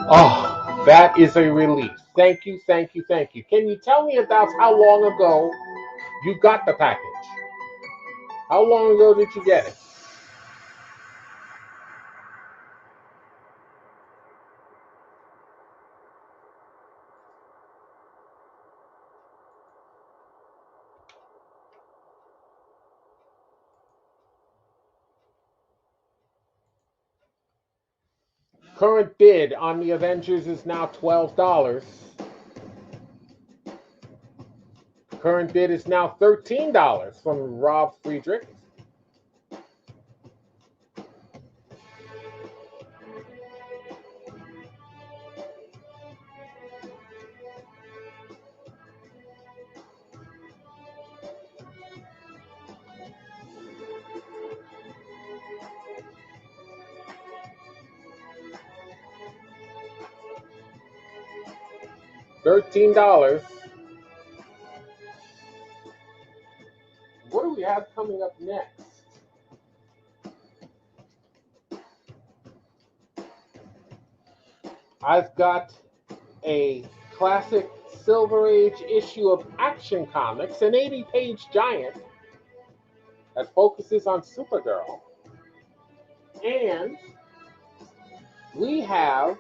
Oh, that is a relief. Thank you, thank you, thank you. Can you tell me about how long ago you got the package? How long ago did you get it? Current bid on the Avengers is now $12. Current bid is now $13 from Rob Friedrich. $13. What do we have coming up next? I've got a classic Silver Age issue of Action Comics, an 80-page giant that focuses on Supergirl. And we have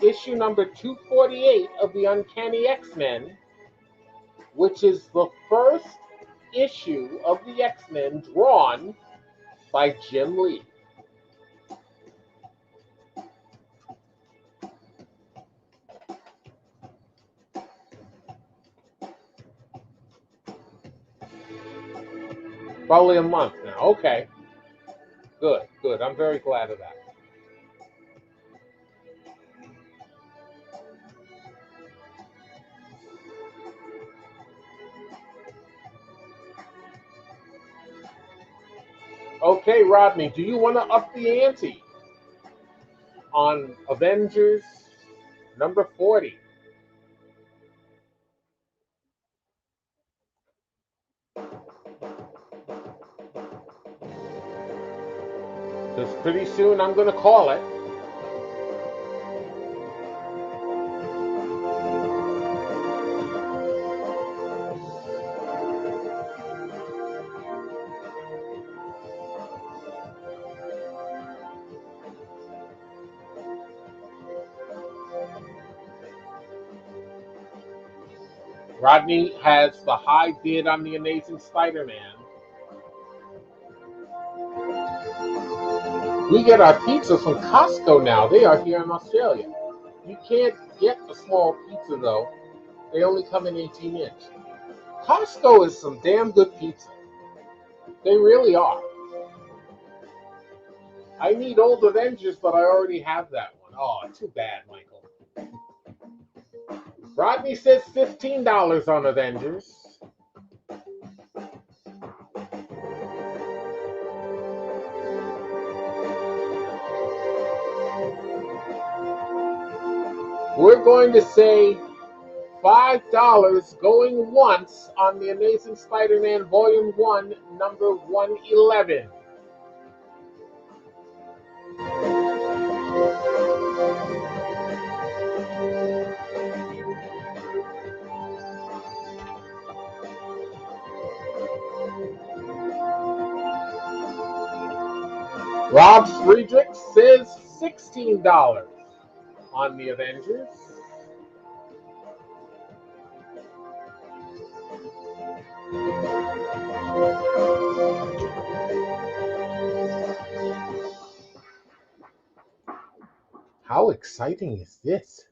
issue number 248 of the Uncanny X-Men, which is the first issue of the X-Men drawn by Jim Lee. Probably a month now. Okay. Good, good. I'm very glad of that. Okay, Rodney, do you want to up the ante on Avengers number 40? Because pretty soon I'm going to call it. Rodney has the high bid on The Amazing Spider-Man. We get our pizza from Costco now. They are here in Australia. You can't get the small pizza, though. They only come in 18-inch. Costco is some damn good pizza. They really are. I need Old Avengers, but I already have that one. Oh, too bad, Michael. Rodney says $15 on Avengers. We're going to say $5 going once on The Amazing Spider-Man Volume 1, number 111. Rob Friedrich says $16 on the Avengers. How exciting is this?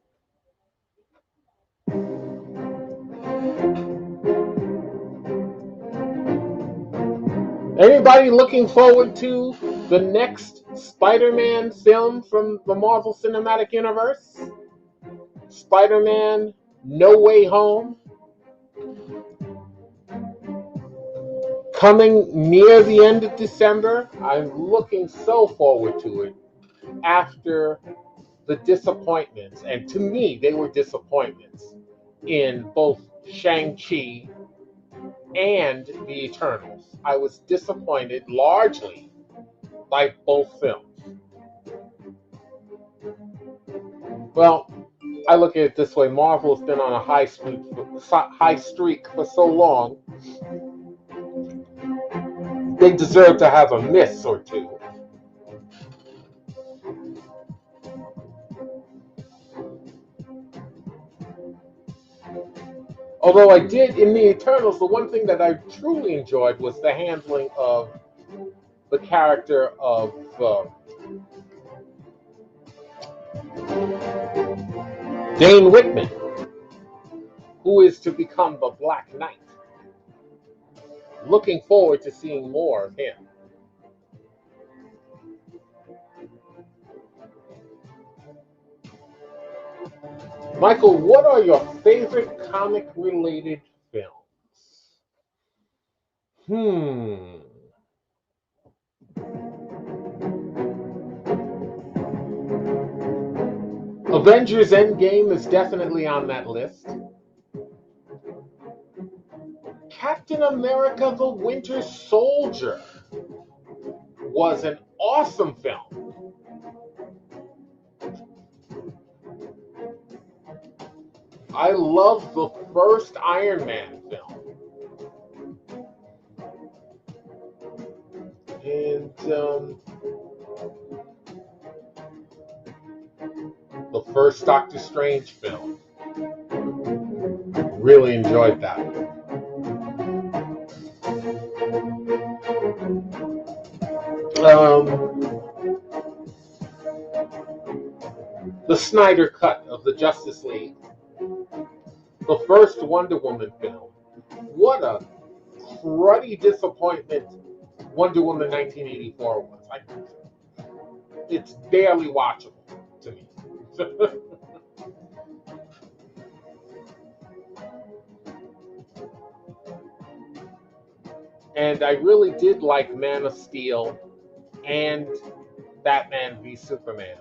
Anybody looking forward to the next Spider-Man film from the Marvel Cinematic Universe? Spider-Man No Way Home? Coming near the end of December. I'm looking so forward to it after the disappointments, and to me, they were disappointments in both Shang-Chi and The Eternals. I was disappointed largely by both films. Well, I look at it this way: Marvel's been on a high streak for so long. They deserve to have a miss or two. Although I did, in The Eternals, the one thing that I truly enjoyed was the handling of the character of Dane Whitman, who is to become the Black Knight. Looking forward to seeing more of him. Michael, what are your favorite comic-related films? Avengers Endgame is definitely on that list. Captain America the Winter Soldier was an awesome film. I love the first Iron Man film. And the first Doctor Strange film. Really enjoyed that. The Snyder Cut of the Justice League. The first Wonder Woman film. What a cruddy disappointment Wonder Woman 1984 was. It's barely watchable to me. And I really did like Man of Steel and Batman v Superman.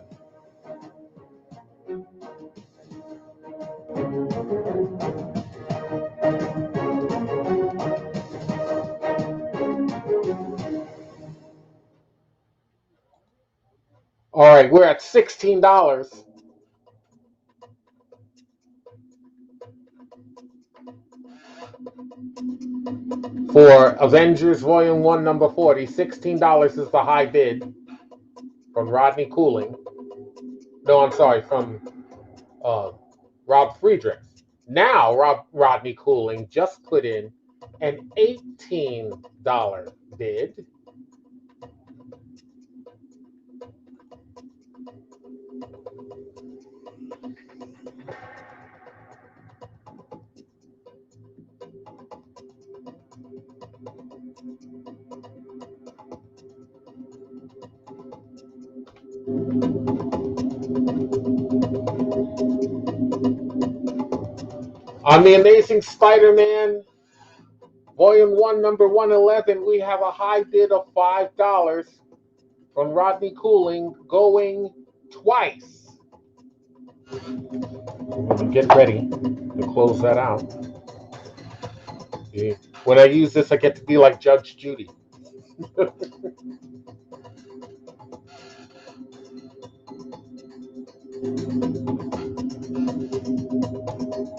All right, we're at $16. For Avengers Volume 1, number 40, $16 is the high bid from Rodney Cooling. No, I'm sorry, from Rob Friedrich. Now, Rodney Cooling just put in an $18 bid. On The Amazing Spider-Man, Volume 1, number 111, we have a high bid of $5 from Rodney Cooling, going twice. Get ready to close that out. When I use this, I get to be like Judge Judy.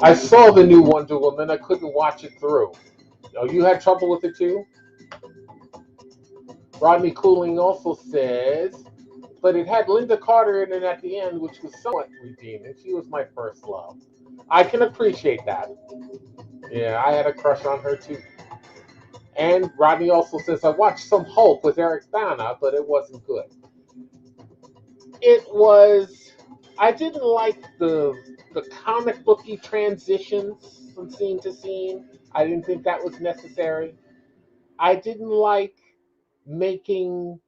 I saw the new Wonder Woman. I couldn't watch it through. Oh, you had trouble with it too? Rodney Cooling also says, but it had Linda Carter in it at the end, which was somewhat redeeming. She was my first love. I can appreciate that. Yeah, I had a crush on her too. And Rodney also says, I watched some Hulk with Eric Bana, but it wasn't good. It was. I didn't like the comic booky transitions from scene to scene. I didn't think that was necessary. I didn't like making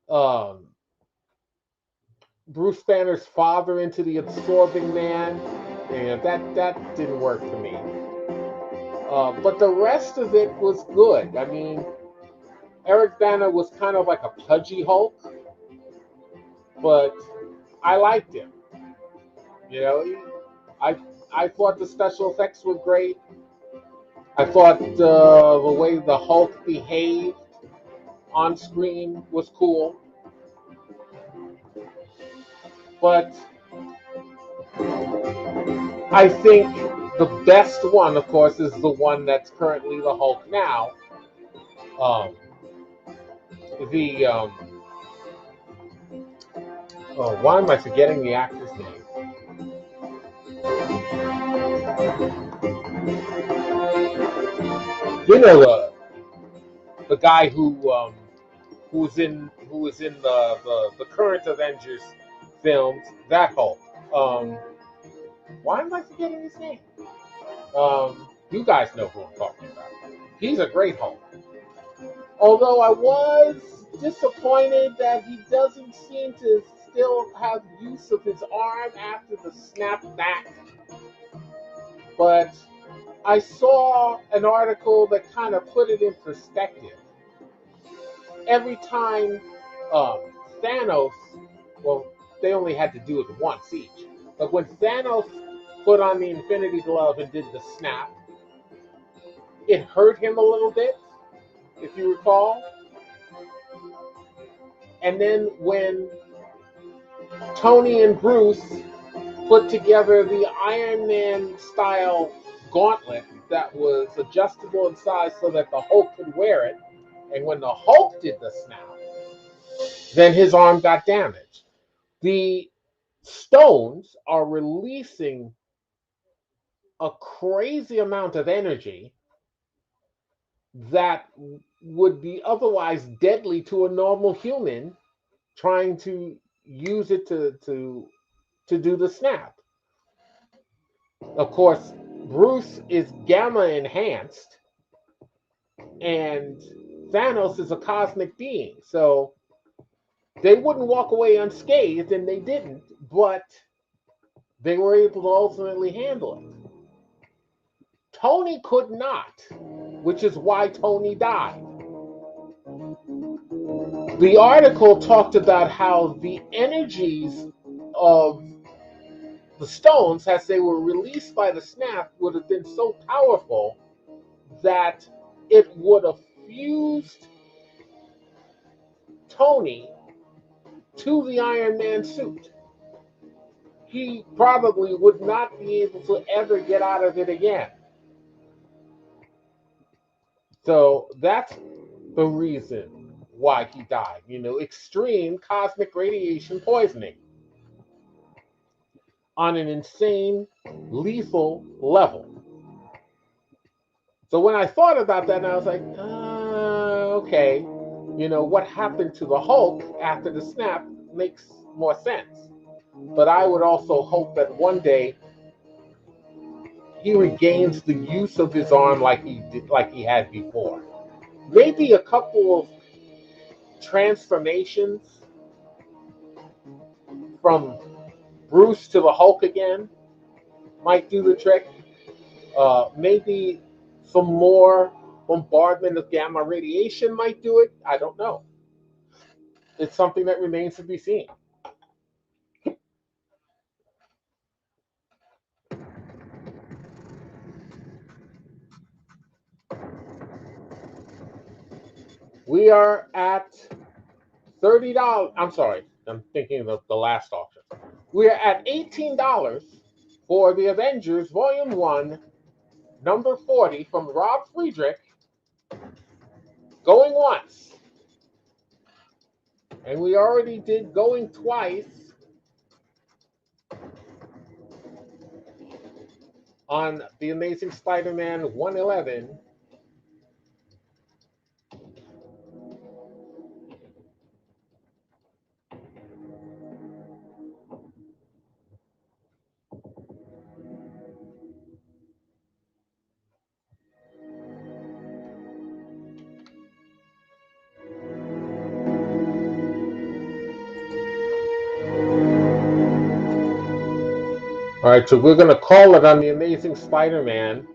um, Bruce Banner's father into the absorbing man. Yeah, that didn't work for me. But the rest of it was good. I mean, Eric Bana was kind of like a pudgy Hulk, but I liked him. You know, I I thought the special effects were great. I thought the way the Hulk behaved on screen was cool. But I think the best one, of course, is the one that's currently the Hulk now. Um, the oh, why am I forgetting the actor's name? You know the guy who was in the current Avengers films. That Hulk. Um, why am I forgetting his name? You guys know who I'm talking about. He's a great Hulk. Although I was disappointed that he doesn't seem to still have use of his arm after the snap back. But I saw an article that kind of put it in perspective. Every time um, Thanos, well, they only had to do it once each. But when Thanos put on the Infinity Glove and did the snap, it hurt him a little bit, if you recall. And then when Tony and Bruce put together the Iron Man style gauntlet that was adjustable in size so that the Hulk could wear it, and when the Hulk did the snap, then his arm got damaged. The stones are releasing a crazy amount of energy that would be otherwise deadly to a normal human trying to use it to do the snap. Of course, Bruce is gamma enhanced, and Thanos is a cosmic being. So they wouldn't walk away unscathed, and they didn't, but they were able to ultimately handle it. Tony could not, which is why Tony died. The article talked about how the energies of the stones, as they were released by the snap, would have been so powerful that it would have fused Tony to the Iron Man suit. He probably would not be able to ever get out of it again. So that's the reason why he died. You know, extreme cosmic radiation poisoning on an insane, lethal level. So when I thought about that, I was like, okay, you know, what happened to the Hulk after the snap makes more sense. But I would also hope that one day he regains the use of his arm like he had before. Maybe a couple of transformations from Bruce to the Hulk again might do the trick. Maybe some more bombardment of gamma radiation might do it. I don't know. It's something that remains to be seen. We are at $30. I'm sorry, I'm thinking of the last auction. We are at $18 for the Avengers Volume 1, number 40 from Rob Friedrich, going once. And we already did going twice on The Amazing Spider-Man 111. All right, so we're going to call it on The Amazing Spider-Man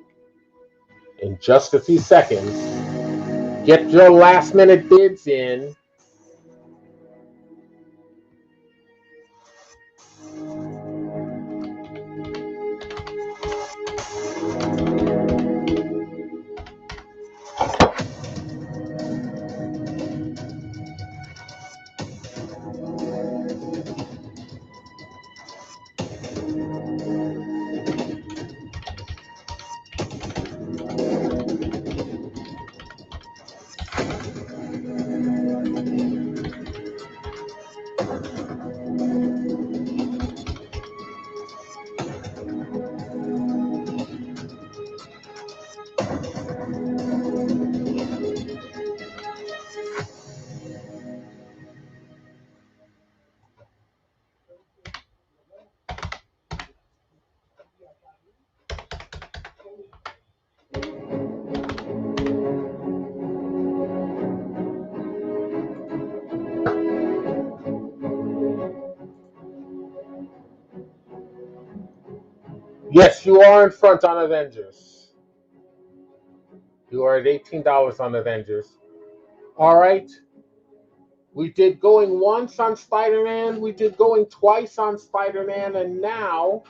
in just a few seconds. Get your last-minute bids in. Yes, you are in front on Avengers. You are at $18 on Avengers. All right. We did going once on Spider-Man. We did going twice on Spider-Man. And now,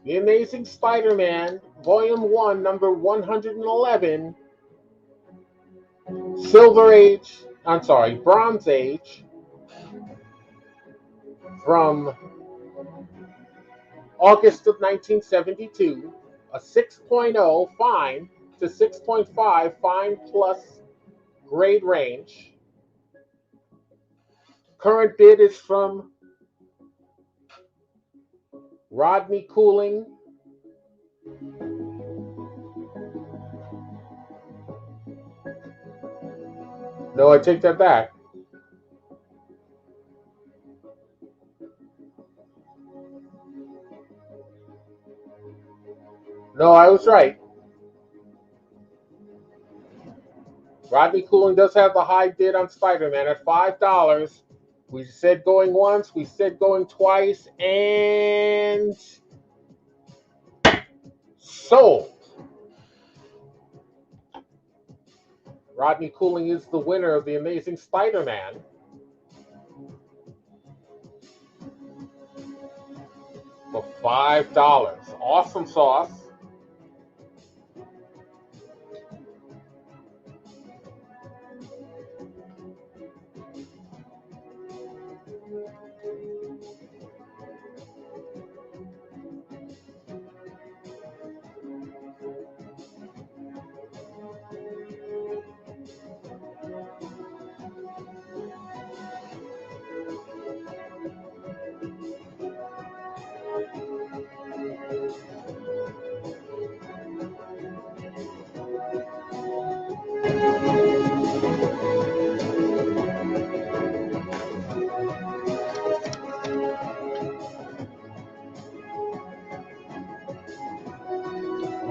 The Amazing Spider-Man, Volume 1, number 111, Bronze Age, from August of 1972, a 6.0 fine to 6.5 fine plus grade range. Current bid is from Rodney Cooling. No, I take that back. No, I was right. Rodney Cooling does have the high bid on Spider-Man at $5. We said going once, we said going twice, and sold. Rodney Cooling is the winner of The Amazing Spider-Man. For $5. Awesome sauce.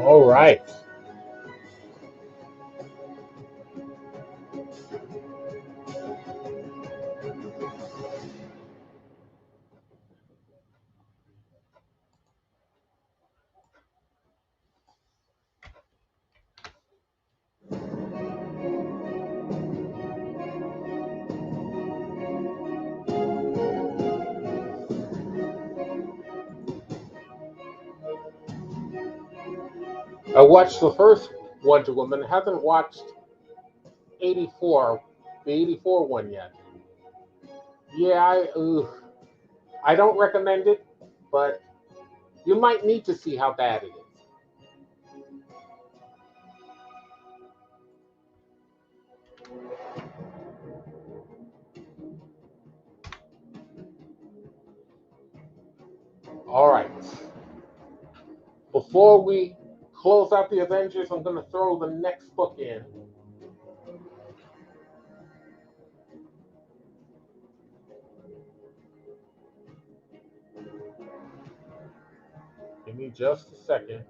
All right. I watched the first Wonder Woman. Haven't watched 84, the 84 one yet. Yeah, I don't recommend it, but You might need to see how bad it is. All right. Before we close out the Avengers, I'm going to throw the next book in. Give me just a second.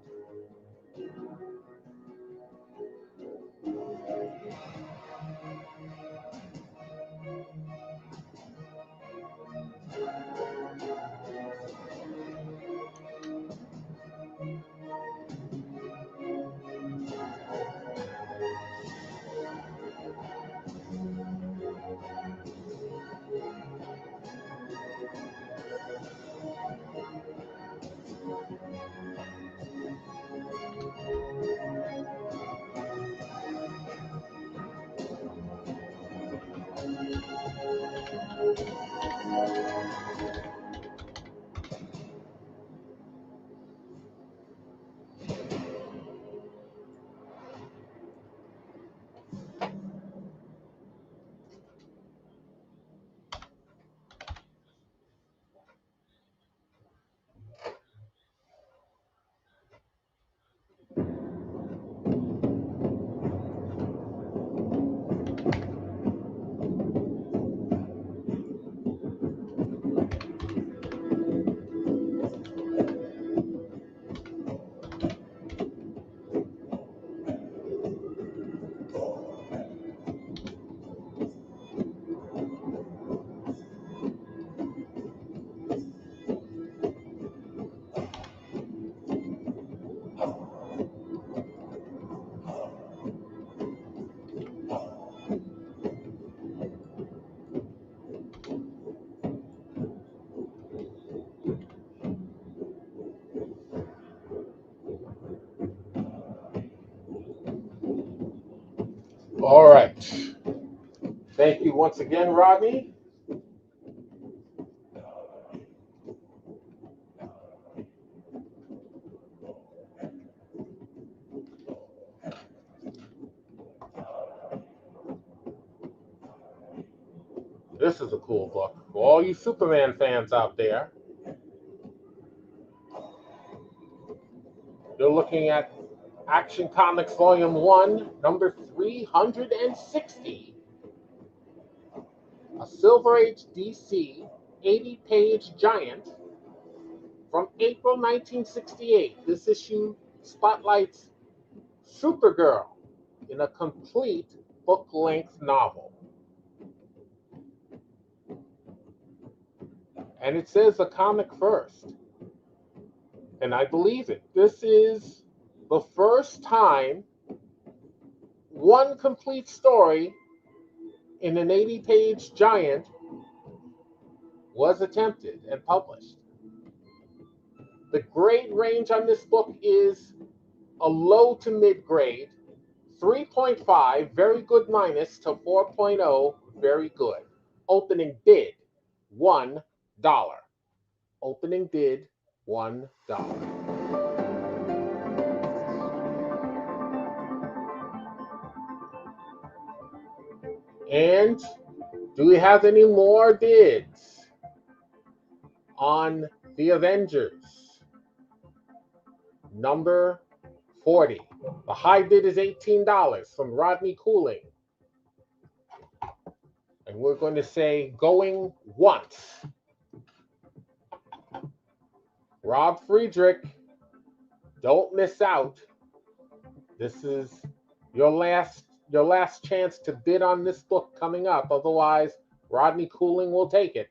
All right. Thank you once again, Rodney. This is a cool book. For all you Superman fans out there, you're looking at Action Comics Volume 1, number 360. A Silver Age DC 80-page giant from April 1968. This issue spotlights Supergirl in a complete book-length novel. And it says a comic first. And I believe it. This is the first time one complete story in an 80-page giant was attempted and published. The grade range on this book is a low to mid grade, 3.5, very good minus, to 4.0, very good. Opening bid, $1. Opening bid, $1. And do we have any more bids on the Avengers? Number 40. The high bid is $18 from Rodney Cooling. And we're going to say going once. Rob Friedrich, don't miss out. This is your last chance to bid on this book coming up. Otherwise, Rodney Cooling will take it.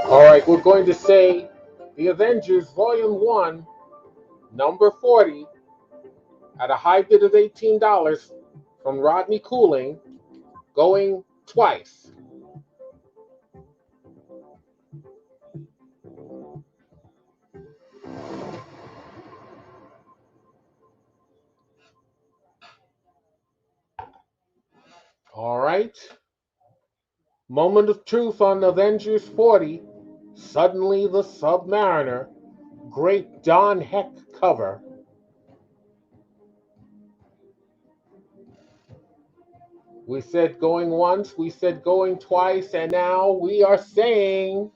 All right, we're going to say The Avengers Volume 1, number 40, at a high bid of $18 from Rodney Cooling, going twice. All right. Moment of truth on Avengers 40. Suddenly the Submariner. Great Don Heck cover. We said going once, we said going twice, and now we are saying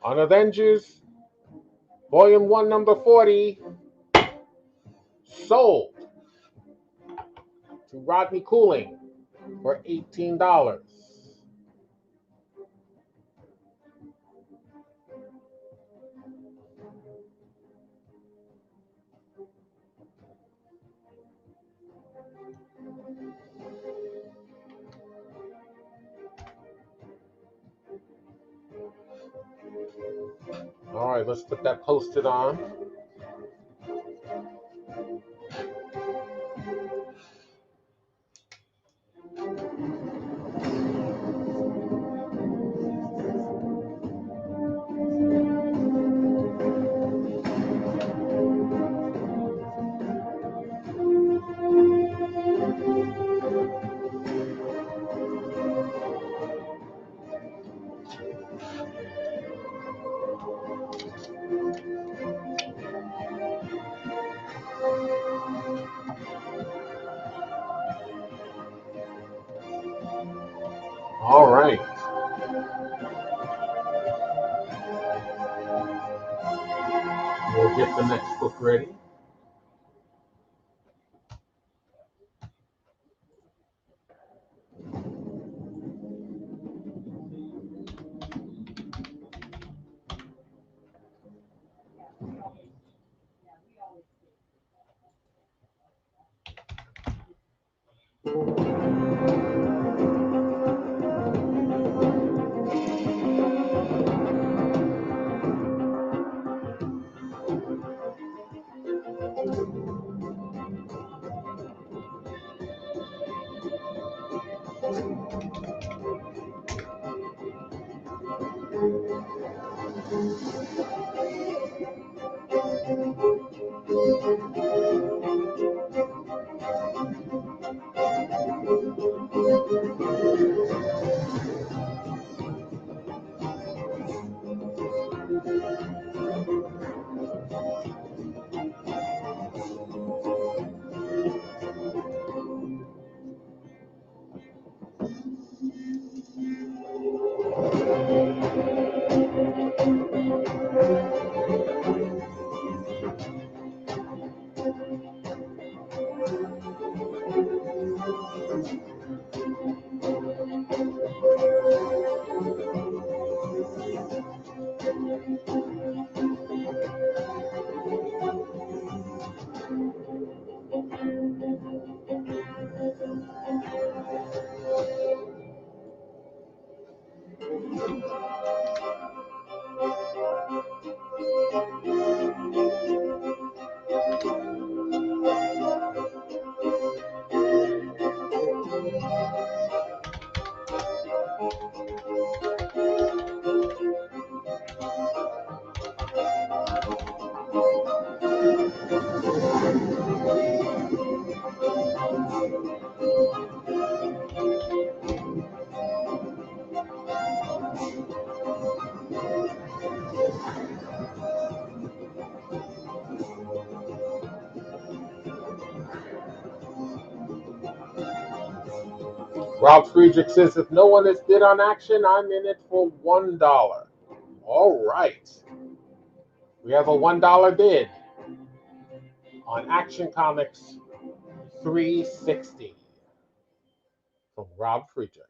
on Avengers Volume 1, number 40, sold to Rodney Cooling for $18. All right, let's put that posted on. All right. We'll get the next book ready. Rob Friedrich says, if no one has bid on Action, I'm in it for $1. All right. We have a $1 bid on Action Comics 360 from Rob Friedrich.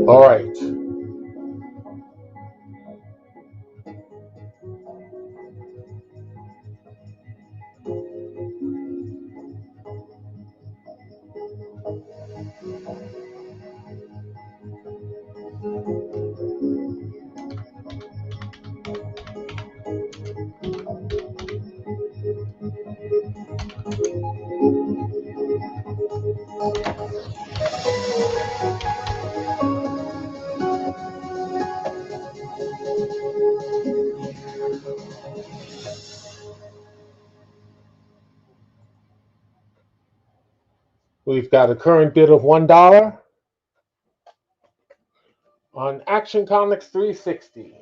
All right. We've got a current bid of $1 on Action Comics 360.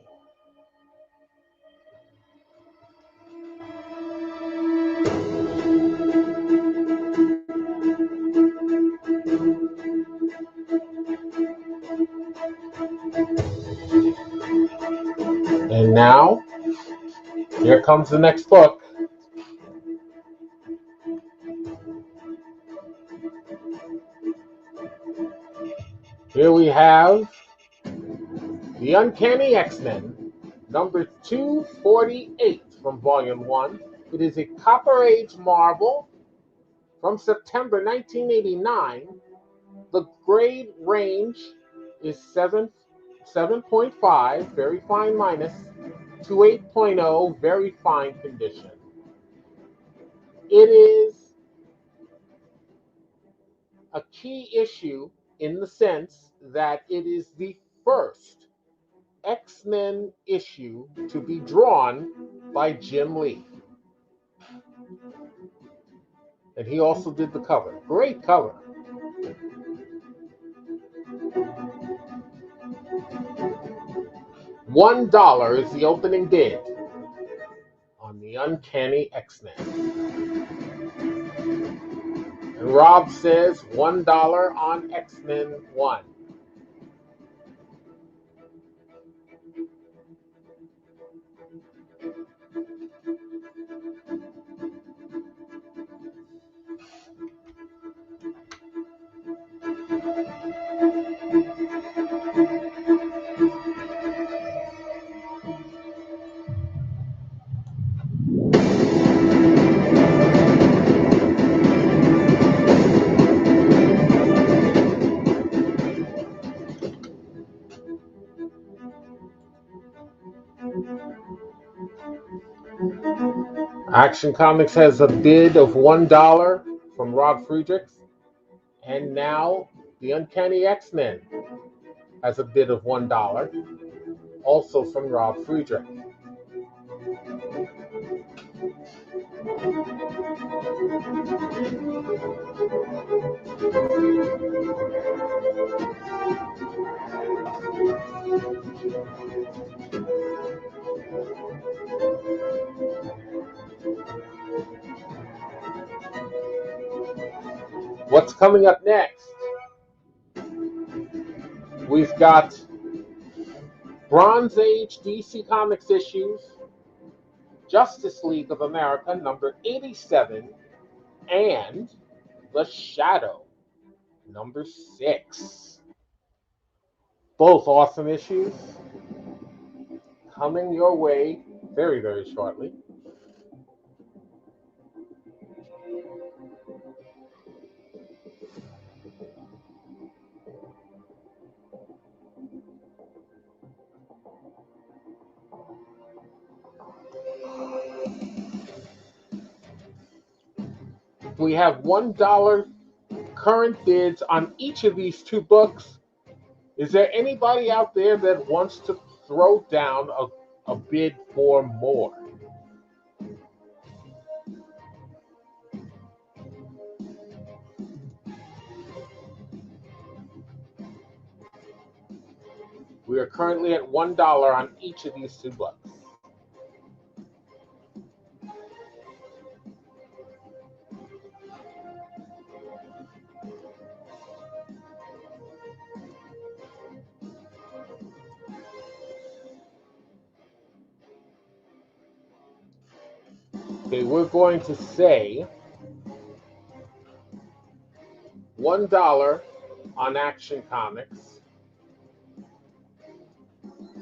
And now, here comes the next book. Here we have The Uncanny X-Men, number 248 from Volume 1. It is a Copper Age Marvel from September 1989. The grade range is 7.5, very fine minus, to 8.0, very fine condition. It is a key issue in the sense that it is the first X-Men issue to be drawn by Jim Lee. And he also did the cover. Great cover. $1 is the opening bid on the Uncanny X-Men. And Rob says $1 on X-Men 1. Action Comics has a bid of $1 from Rob Friedrich. And now the Uncanny X-Men has a bid of $1, also from Rob Friedrich. Coming up next, we've got Bronze Age DC Comics issues, Justice League of America number 87, and The Shadow number 6. Both awesome issues coming your way very, very shortly. We have $1 current bids on each of these two books. Is there anybody out there that wants to throw down a bid for more? We are currently at $1 on each of these two books. Okay, we're going to say $1 on Action Comics,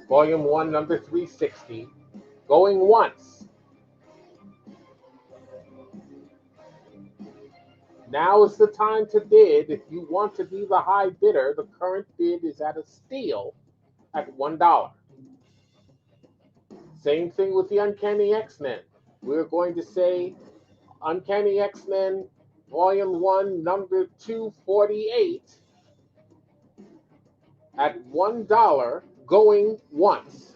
Volume 1, number 360, going once. Now is the time to bid. If you want to be the high bidder, the current bid is at a steal at $1. Same thing with the Uncanny X-Men. We're going to say Uncanny X-Men Volume 1, number 248 at $1 going once.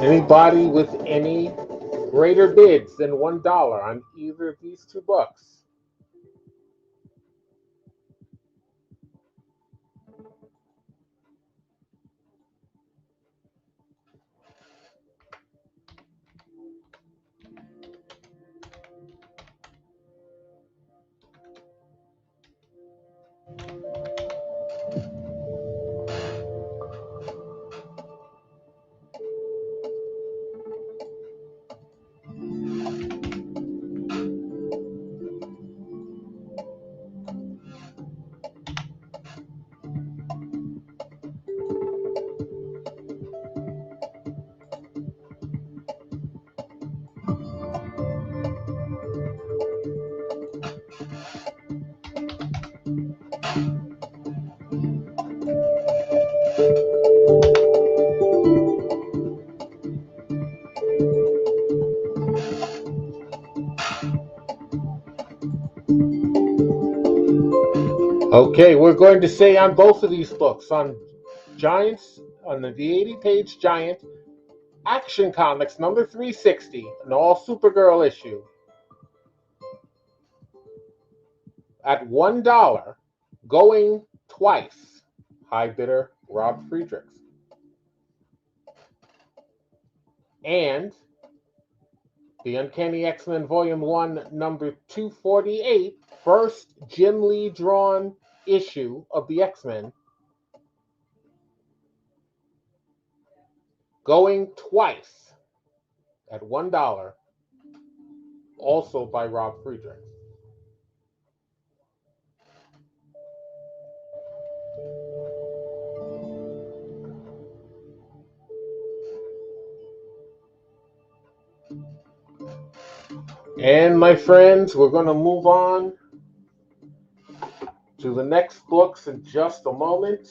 Anybody with any greater bids than $1 on either of these two books? Okay, we're going to say on both of these books, on Giants, on the 80-page Giant, Action Comics number 360, an all Supergirl issue, at $1, going twice. High bidder Rob Friedrichs. And the Uncanny X-Men Volume 1, number 248, first Jim Lee drawn issue of the X-Men, going twice at $1, also by Rob Friedrichs. And my friends, we're going to move on to the next books in just a moment.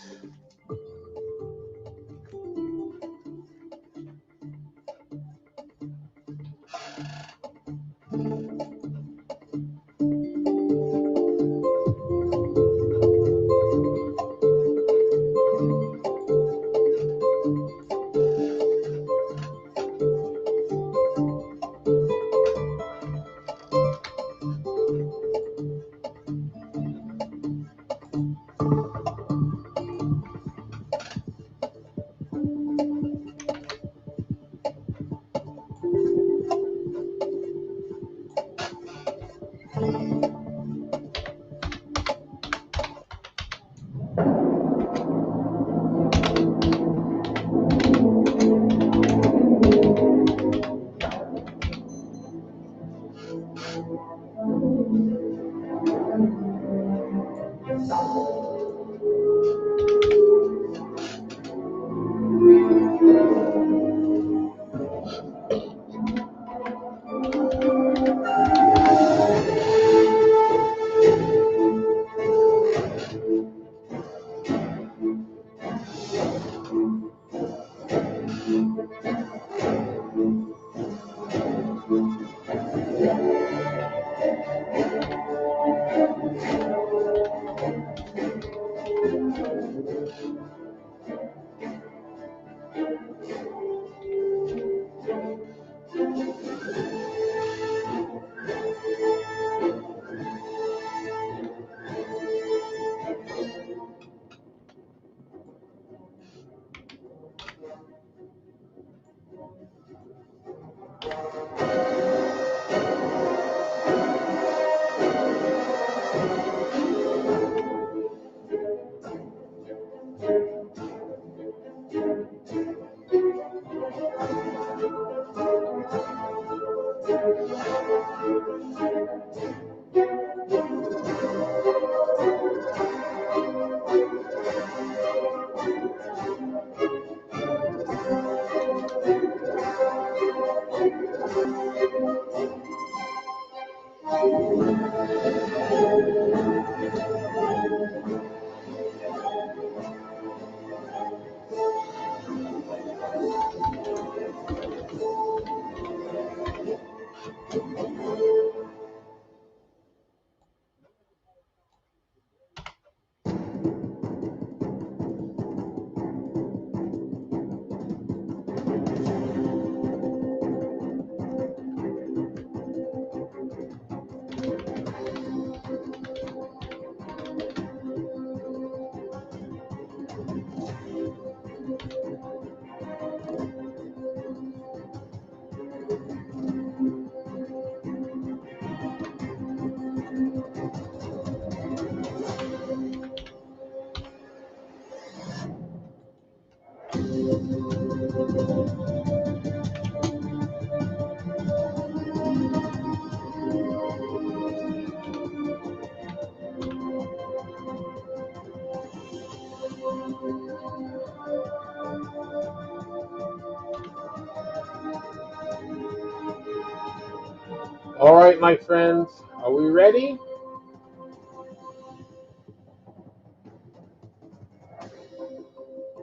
All right, my friends, are we ready?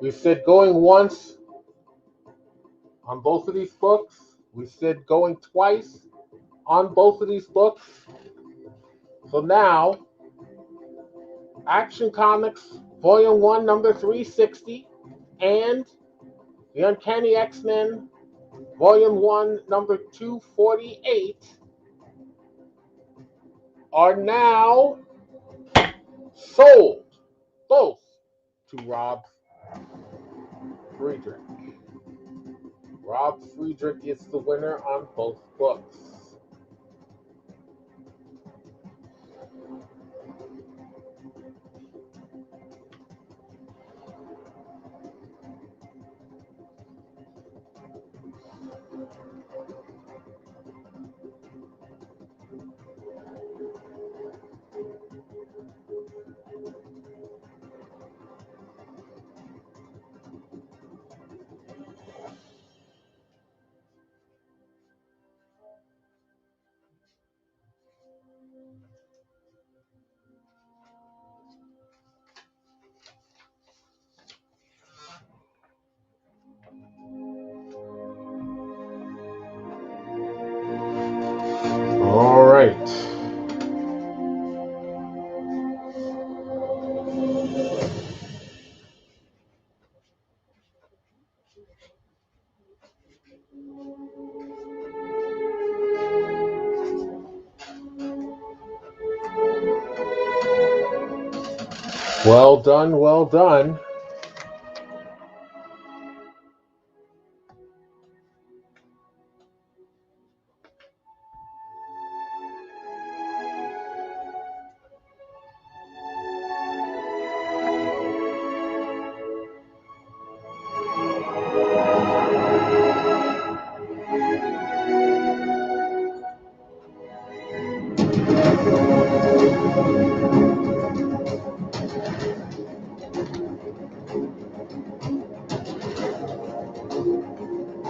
We said going once on both of these books. We said going twice on both of these books. So now, Action Comics Volume 1, number 360, and The Uncanny X-Men Volume 1, number 248 are now sold, both to Rob Friedrich. Rob Friedrich is the winner on both books. Well done, well done.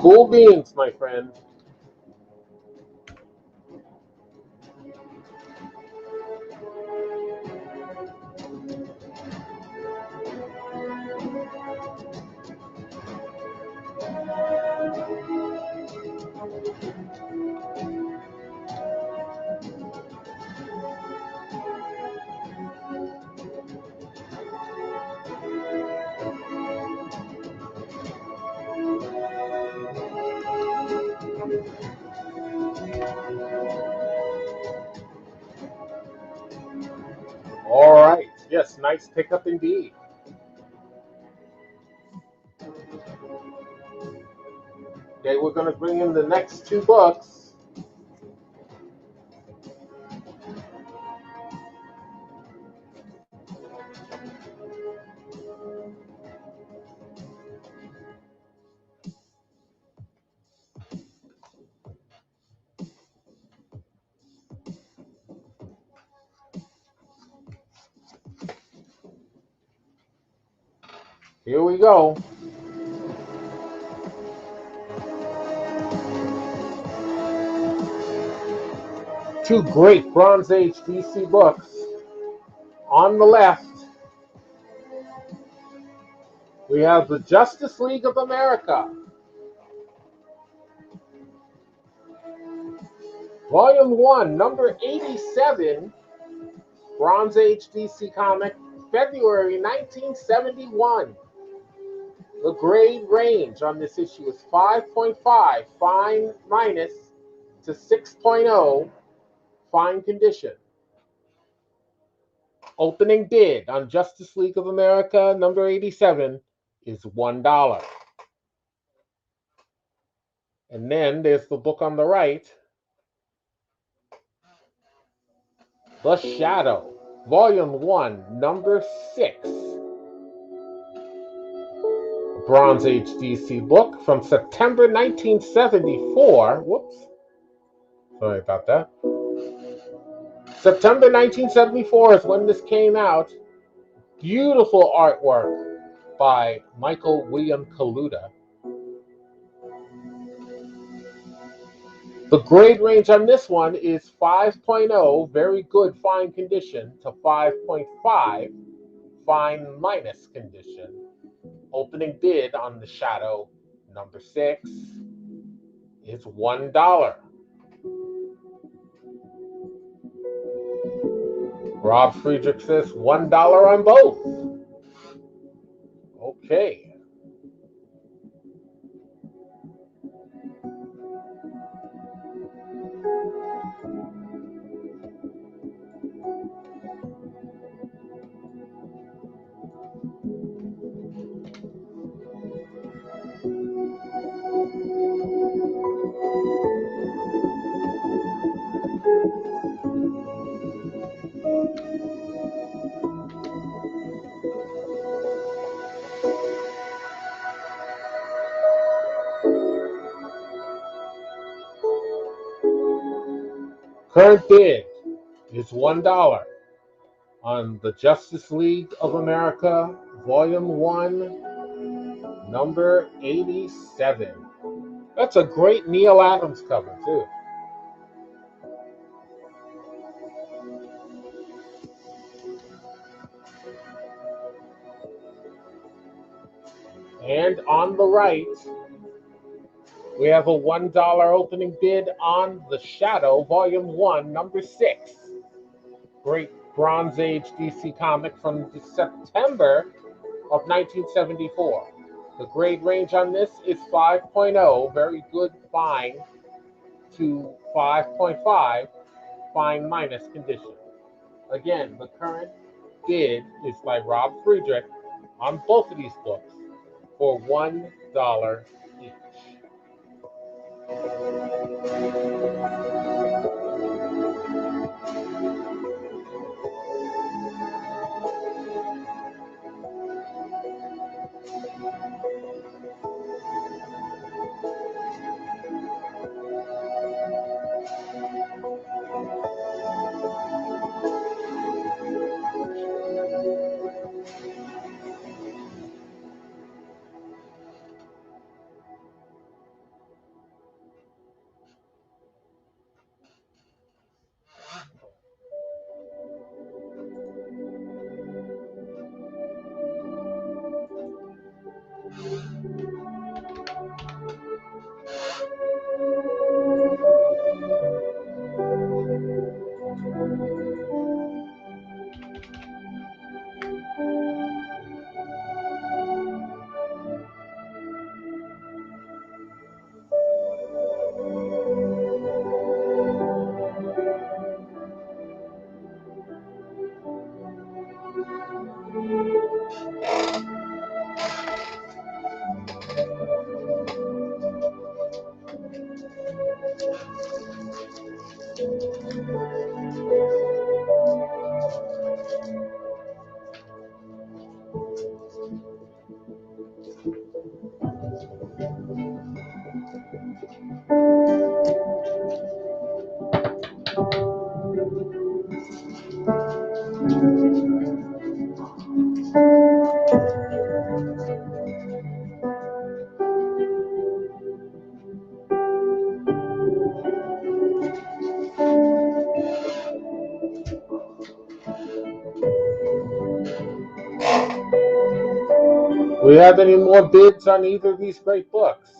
Cool beans, my friend. All right. Yes, nice pickup indeed. Okay, we're going to bring in the next two books. Here we go. Two great Bronze Age DC books. On the left, we have the Justice League of America, Volume 1, number 87, Bronze Age DC comic, February 1971. The grade range on this issue is 5.5, fine minus, to 6.0, fine condition. Opening bid on Justice League of America number 87 is $1. And then there's the book on the right, The Shadow, Volume 1, number 6. Bronze Age DC book from September 1974. Whoops. Sorry about that. September 1974 is when this came out. Beautiful artwork by Michael William Kaluta. The grade range on this one is 5.0, very good fine condition, to 5.5, fine minus condition. Opening bid on The Shadow number 6 is $1. Rob Friedrich says $1 on both. Okay. Current bid is $1 on the Justice League of America, Volume 1, number 87. That's a great Neil Adams cover, too. And on the right, we have a $1 opening bid on The Shadow, Volume 1, number 6. Great Bronze Age DC comic from September of 1974. The grade range on this is 5.0, very good fine, to 5.5, fine minus condition. Again, the current did is by Rob Friedrich on both of these books for $1 each. We have any more bids on either of these great books?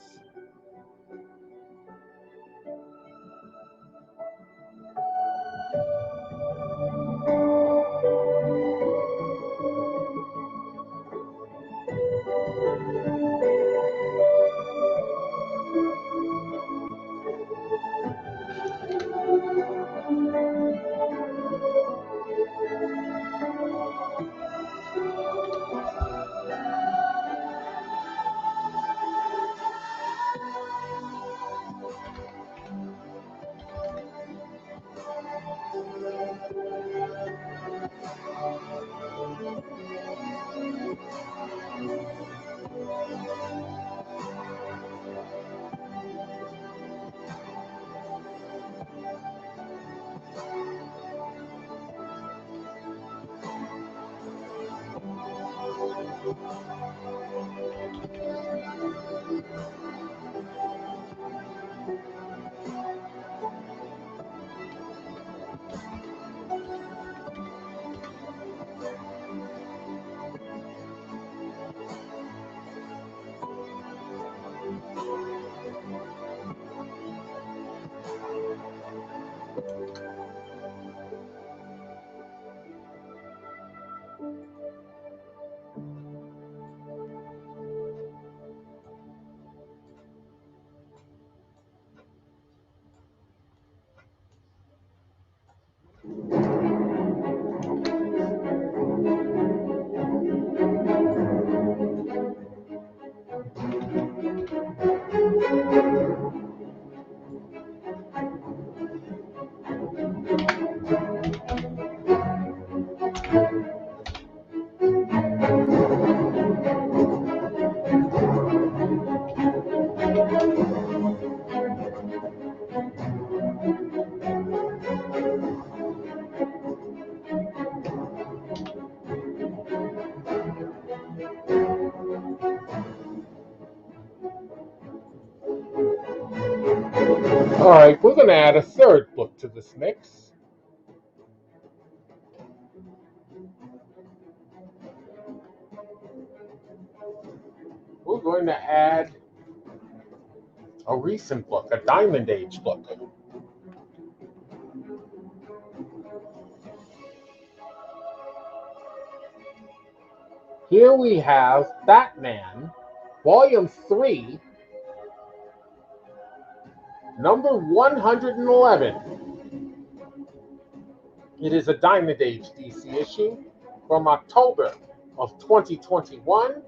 All right, we're going to add a third book to this mix. We're going to add a recent book, a Diamond Age book. Here we have Batman, Volume 3, number 111. It is a Diamond Age DC issue from October of 2021.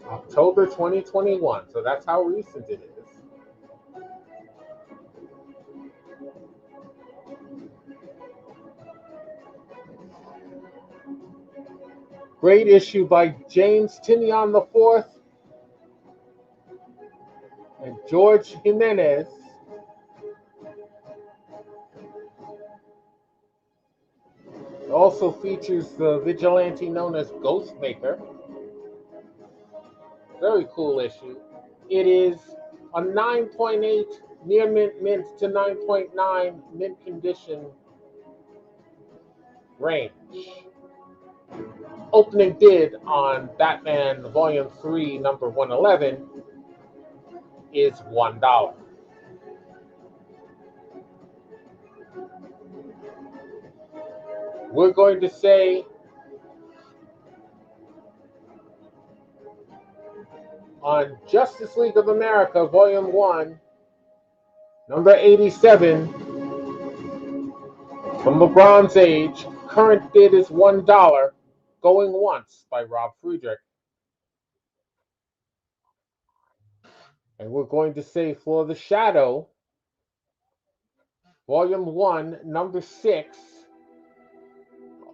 October 2021. So that's how recent it is. Great issue by James Tinian IV and George Jimenez. It also features the vigilante known as Ghostmaker. Very cool issue. It is a 9.8 near mint to 9.9 mint condition range. Opening bid on Batman Volume 3, number 111 is $1. We're going to say on Justice League of America, Volume 1, number 87, from the Bronze Age, current bid is $1, going once by Rob Friedrich. And we're going to say for the Shadow, Volume 1, number 6,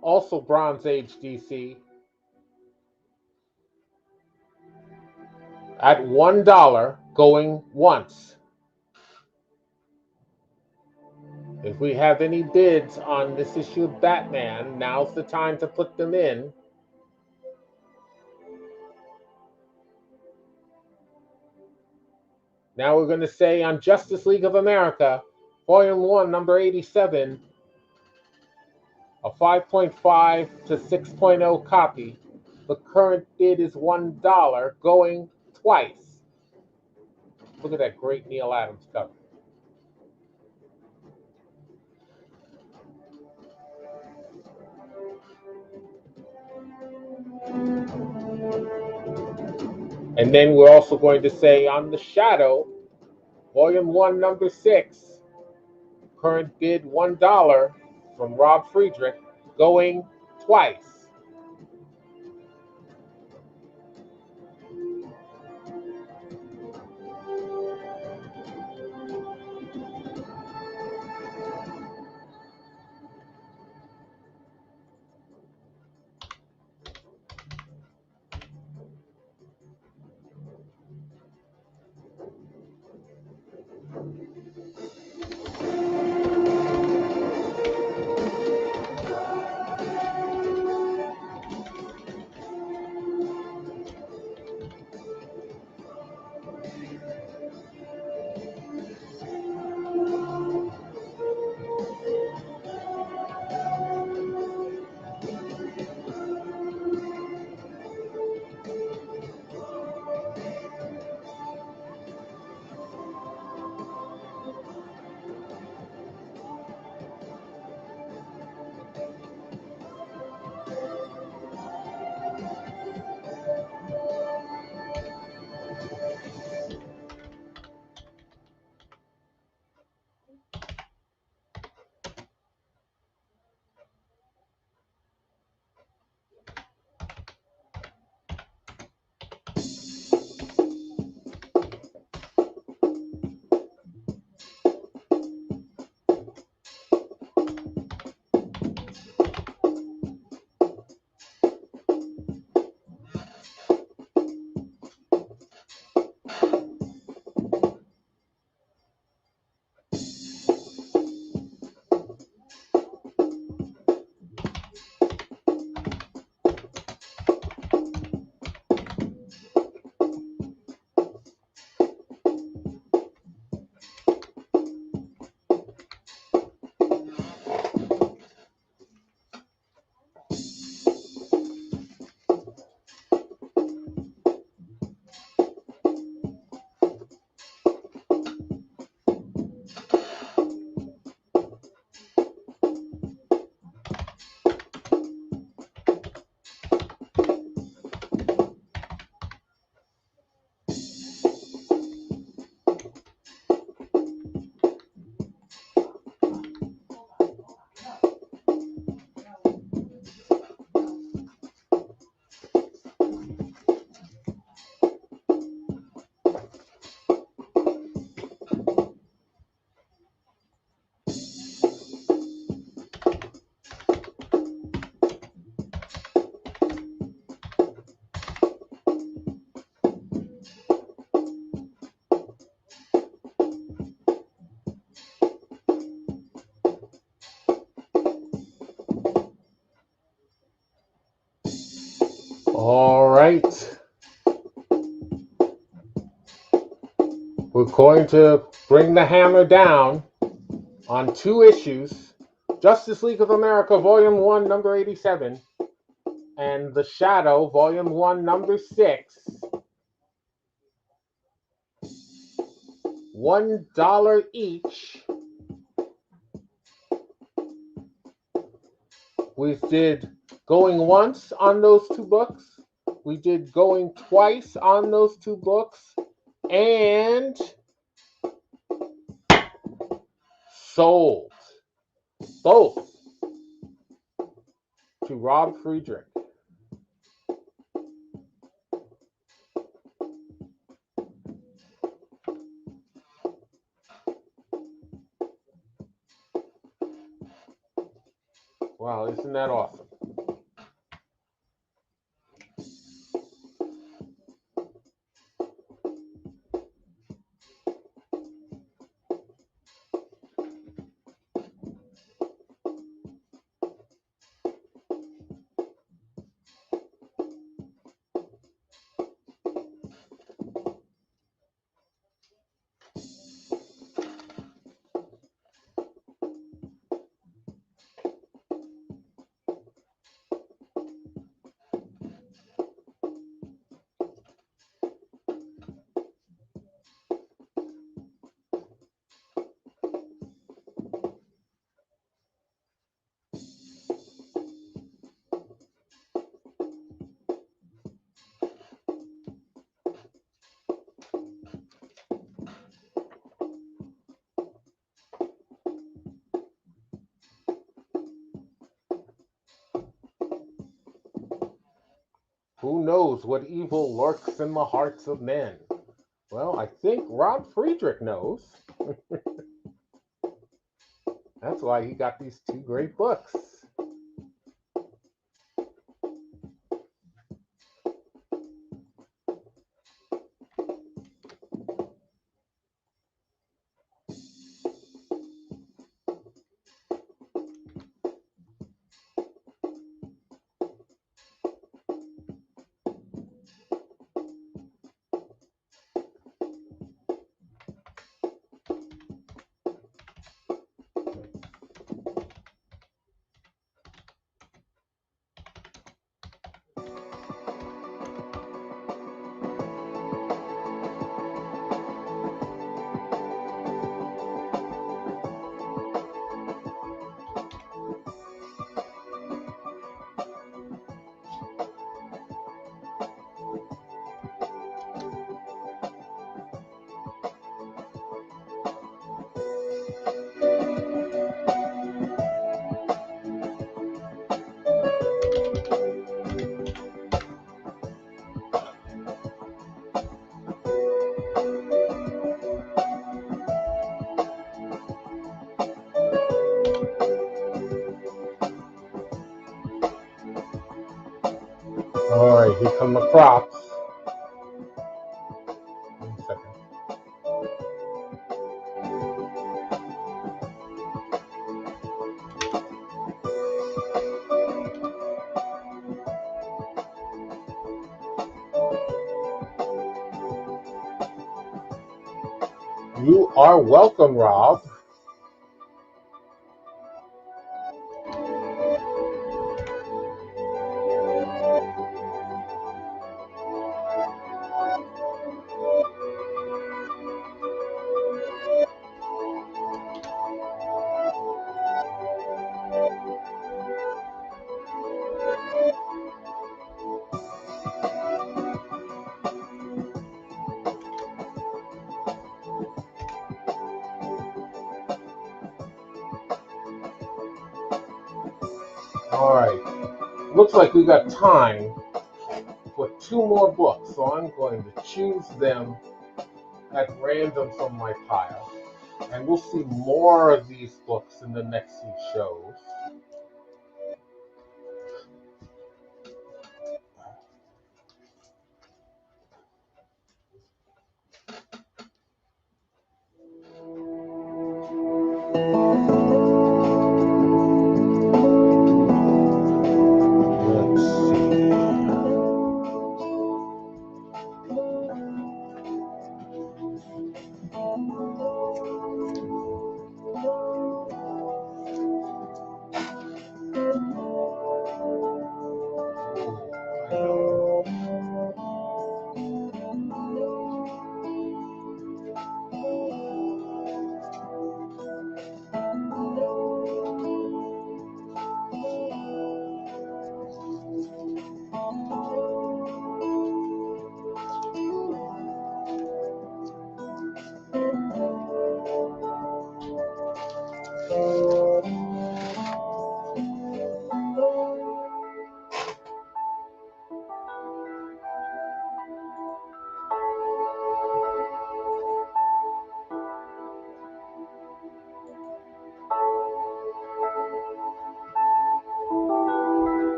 also Bronze Age DC, at $1, going once. If we have any bids on this issue of Batman, now's the time to put them in. Now we're going to say on Justice League of America, Volume 1, number 87, a 5.5 to 6.0 copy. The current bid is $1, going twice. Look at that great Neil Adams cover. And then we're also going to say on the Shadow, Volume 1, number 6, current bid $1 from Rob Friedrich, going twice. All right. We're going to bring the hammer down on two issues. Justice League of America, Volume 1, number 87, and The Shadow, Volume 1, number 6. $1 each. We did going once on those two books. We did going twice on those two books. And sold both to Rob Friedrich. Wow, isn't that awesome? Who knows what evil lurks in the hearts of men? Well, I think Rob Friedrich knows. That's why he got these two great books. All right, here come the props. 1 second. You are welcome, Rob. All right, looks like we got time for two more books, so I'm going to choose them at random from my pile. And we'll see more of these books in the next few shows. Let's see.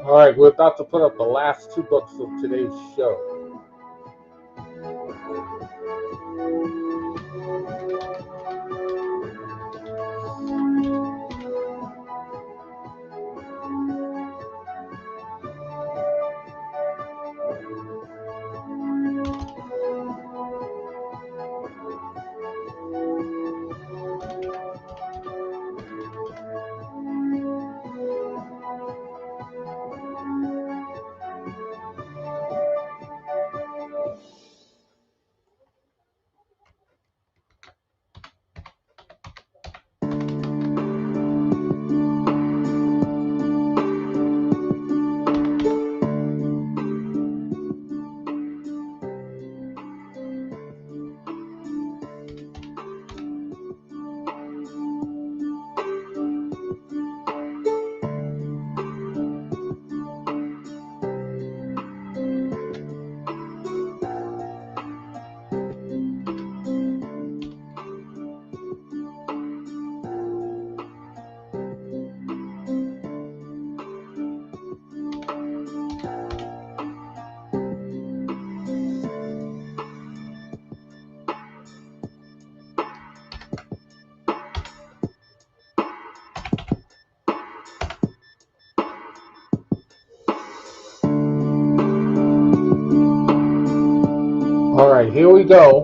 All right, we're about to put up the last two books of today's show. All right, here we go.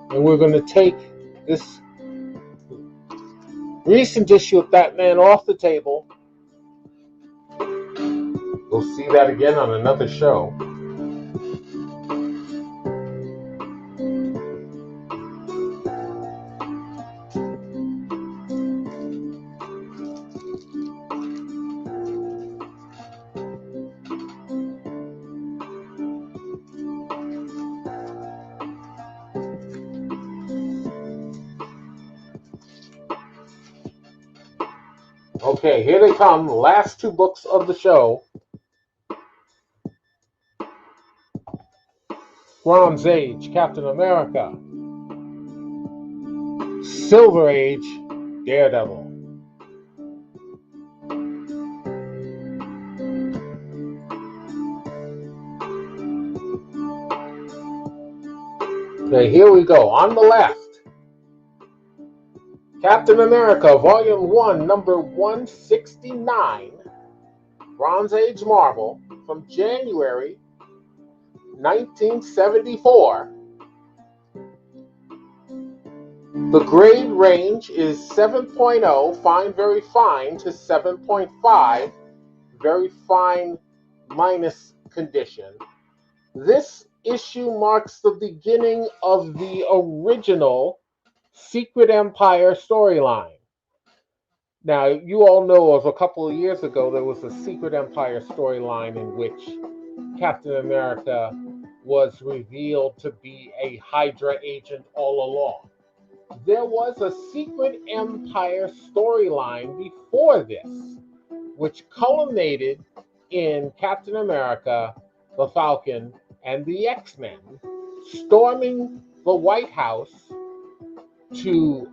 And we're going to take this recent issue of Batman off the table. We'll see that again on another show. Okay, here they come, the last two books of the show. Bronze Age, Captain America. Silver Age, Daredevil. Okay, here we go. On the left, Captain America, Volume 1, number 169, Bronze Age Marvel, from January 1974. The grade range is 7.0, fine, very fine, to 7.5, very fine minus condition. This issue marks the beginning of the original Secret Empire storyline. Now, you all know of a couple of years ago, there was a Secret Empire storyline in which Captain America was revealed to be a Hydra agent all along. There was a Secret Empire storyline before this, which culminated in Captain America, the Falcon, and the X-Men storming the White House to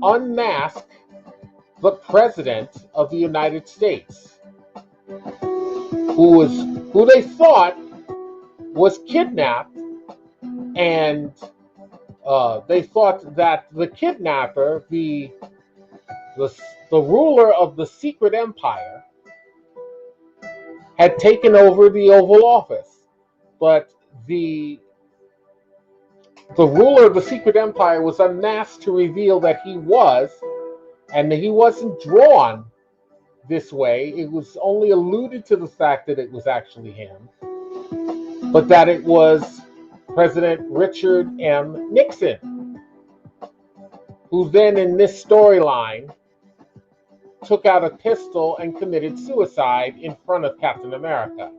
unmask the President of the United States, who they thought was kidnapped, and they thought that the kidnapper, the ruler of the Secret Empire, had taken over the Oval Office. But the ruler of the Secret Empire was unmasked to reveal that he wasn't drawn this way. It was only alluded to the fact that it was actually him, but that it was President Richard M. Nixon, who then in this storyline took out a pistol and committed suicide in front of Captain America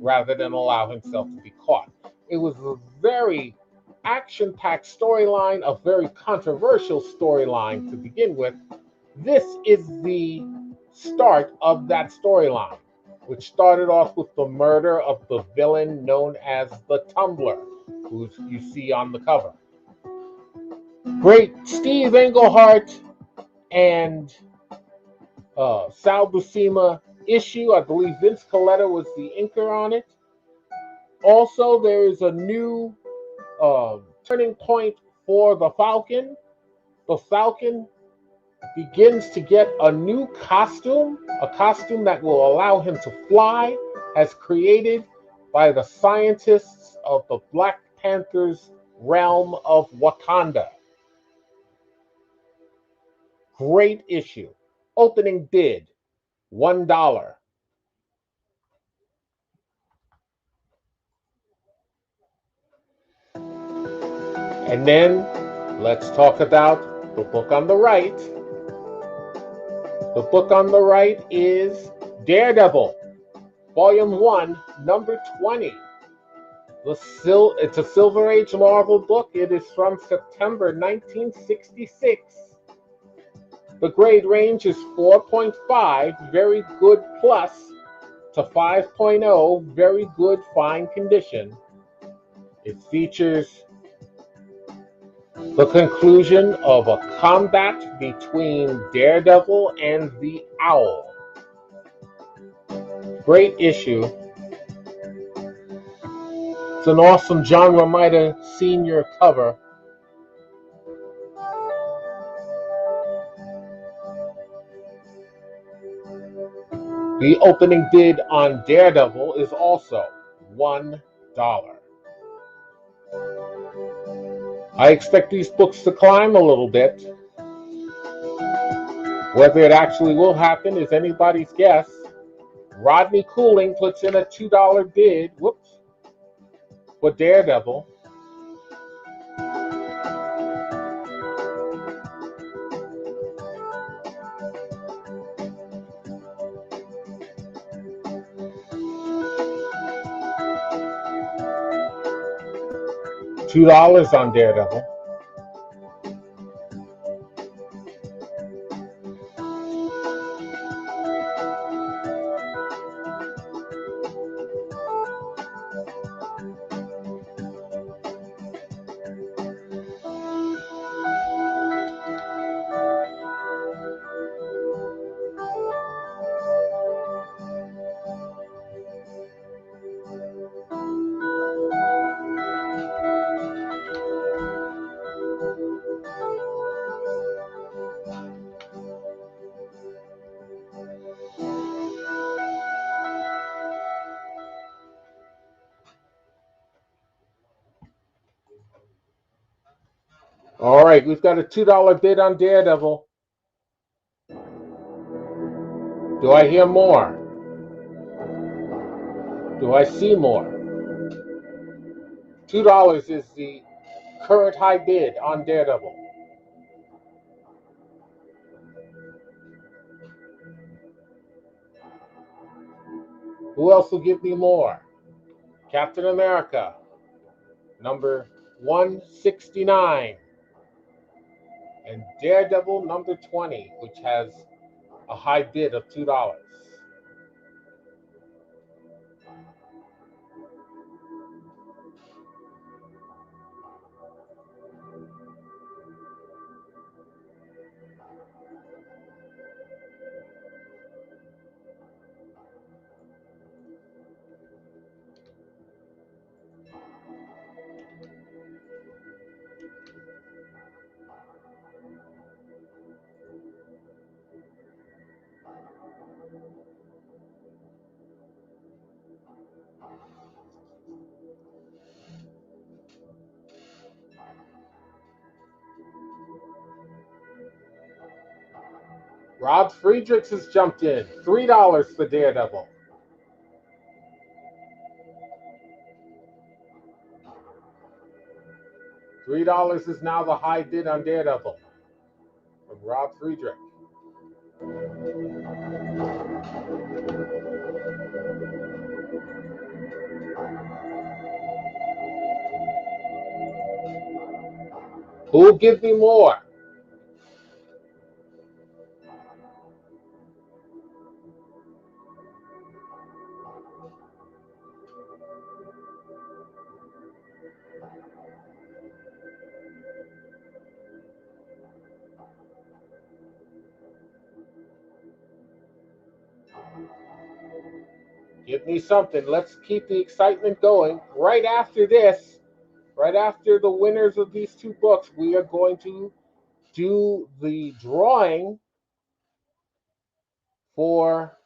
rather than allow himself to be caught. It was a very action-packed storyline, a very controversial storyline to begin with. This is the start of that storyline, which started off with the murder of the villain known as the Tumbler, who you see on the cover. Great Steve Englehart and Sal Buscema issue. I believe Vince Colletta was the inker on it. Also, there is a new turning point for the Falcon. The Falcon begins to get a new costume, a costume that will allow him to fly, as created by the scientists of the Black Panther's realm of Wakanda. Great issue. Opening bid, $1. And then let's talk about the book on the right. The book on the right is Daredevil, Volume 1, Number 20. It's a Silver Age Marvel book. It is from September 1966. The grade range is 4.5, very good plus, to 5.0, very good fine condition. It features the conclusion of a combat between Daredevil and the Owl. Great issue. It's an awesome John Romita Sr. cover. The opening bid on Daredevil is also $1. I expect these books to climb a little bit. Whether it actually will happen is anybody's guess. Rodney Cooling puts in a $2 bid, for Daredevil. $2 on Daredevil. All right, we've got a $2 bid on Daredevil. Do I hear more? Do I see more? $2 is the current high bid on Daredevil. Who else will give me more? Captain America, number 169. And Daredevil number 20, which has a high bid of $2. Rob Friedrichs has jumped in. $3 for Daredevil. $3 is now the high bid on Daredevil from Rob Friedrich. Who'll give me more? Give me something. Let's keep the excitement going. Right after this, right after the winners of these two books, we are going to do the drawing for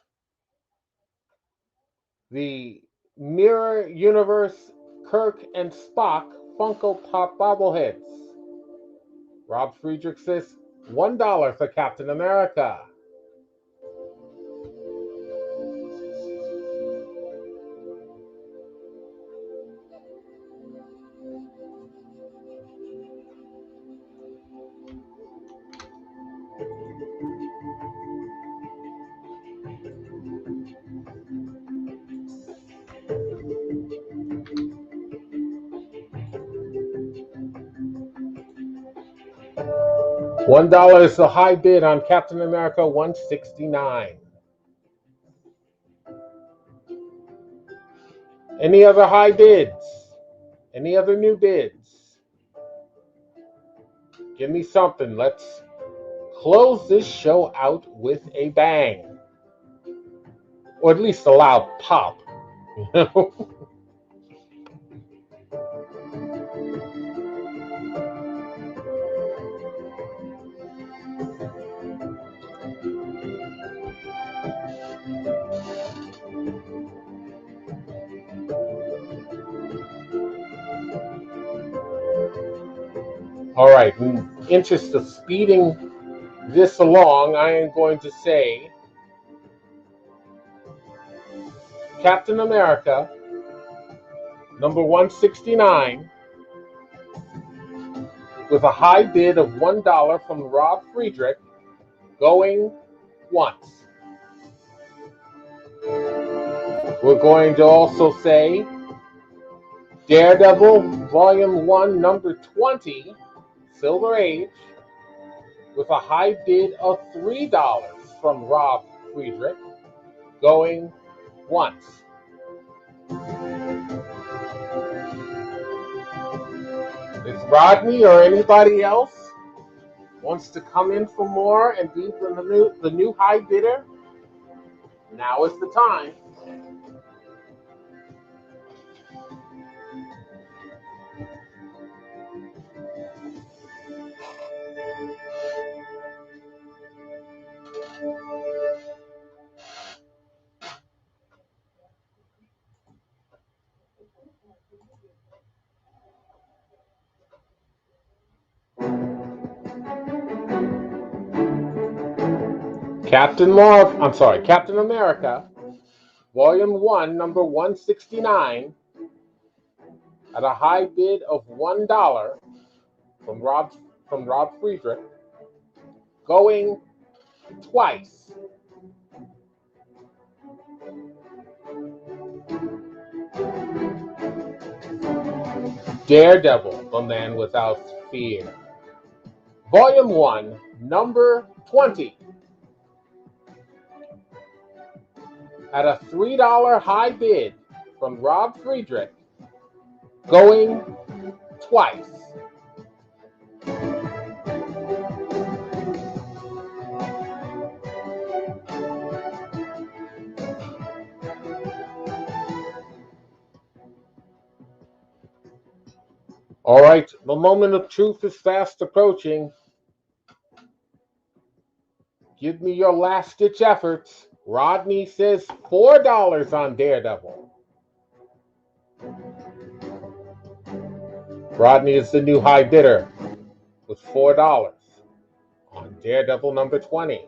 the Mirror Universe Kirk and Spock Funko Pop bobbleheads. Rob Friedrich says $1 for Captain America. $1 is the high bid on Captain America 169. Any other high bids? Any other new bids? Give me something. Let's close this show out with a bang. Or at least a loud pop. You know? All right, in interest of speeding this along, I am going to say Captain America, number 169, with a high bid of $1 from Rob Friedrich, going once. We're going to also say Daredevil, Volume 1, number 20, Silver Age, with a high bid of $3 from Rob Friedrich, going once. If Rodney or anybody else wants to come in for more and be the new high bidder, now is the time. Captain America, Volume 1, number 169, at a high bid of $1 from Rob Friedrich, going twice. Daredevil, the Man Without Fear. Volume 1, number 20. At a $3 high bid from Rob Friedrich, going twice. All right, the moment of truth is fast approaching. Give me your last-ditch efforts. Rodney says $4 on Daredevil. Rodney is the new high bidder with $4 on Daredevil number 20.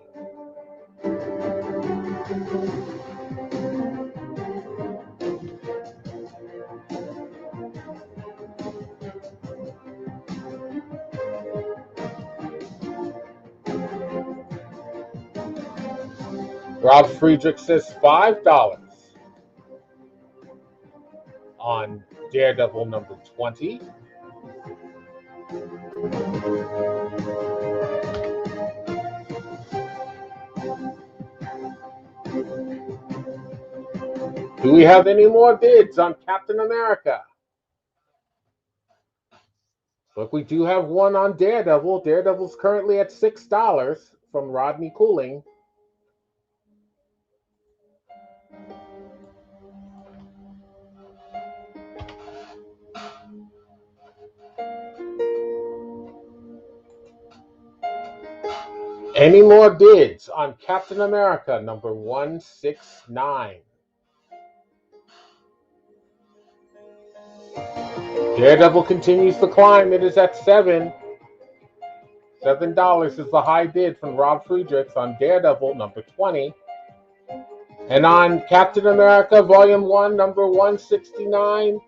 Rob Friedrich says $5 on Daredevil number 20. Do we have any more bids on Captain America? Look, we do have one on Daredevil. Daredevil's currently at $6 from Rodney Cooling. Any more bids on Captain America number 169? Daredevil continues to climb. It is at $7. $7 is the high bid from Rob Friedrichs on Daredevil number 20. And on Captain America Volume 1, number 169,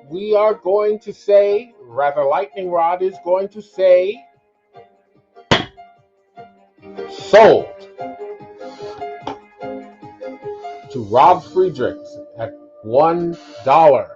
we are going to say, rather Lightning Rod is going to say, sold to Rob Friedrichs at $1.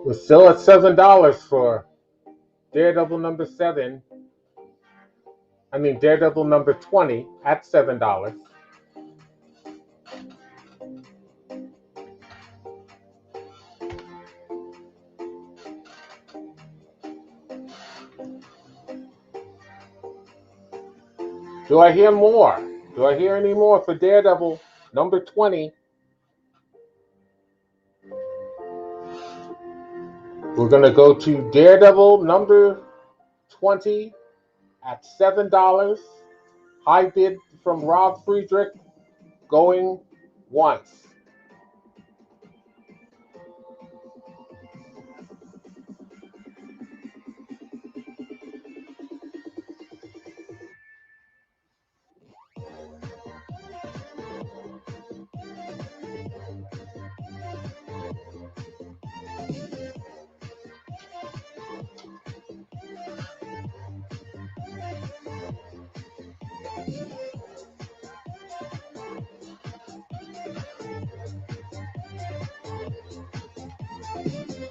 We're still at $7 for Daredevil number 7. Daredevil number 20 at $7. Do I hear more? Do I hear any more for Daredevil number 20? We're going to go to Daredevil number 20 at $7. High bid from Rob Friedrich, going once.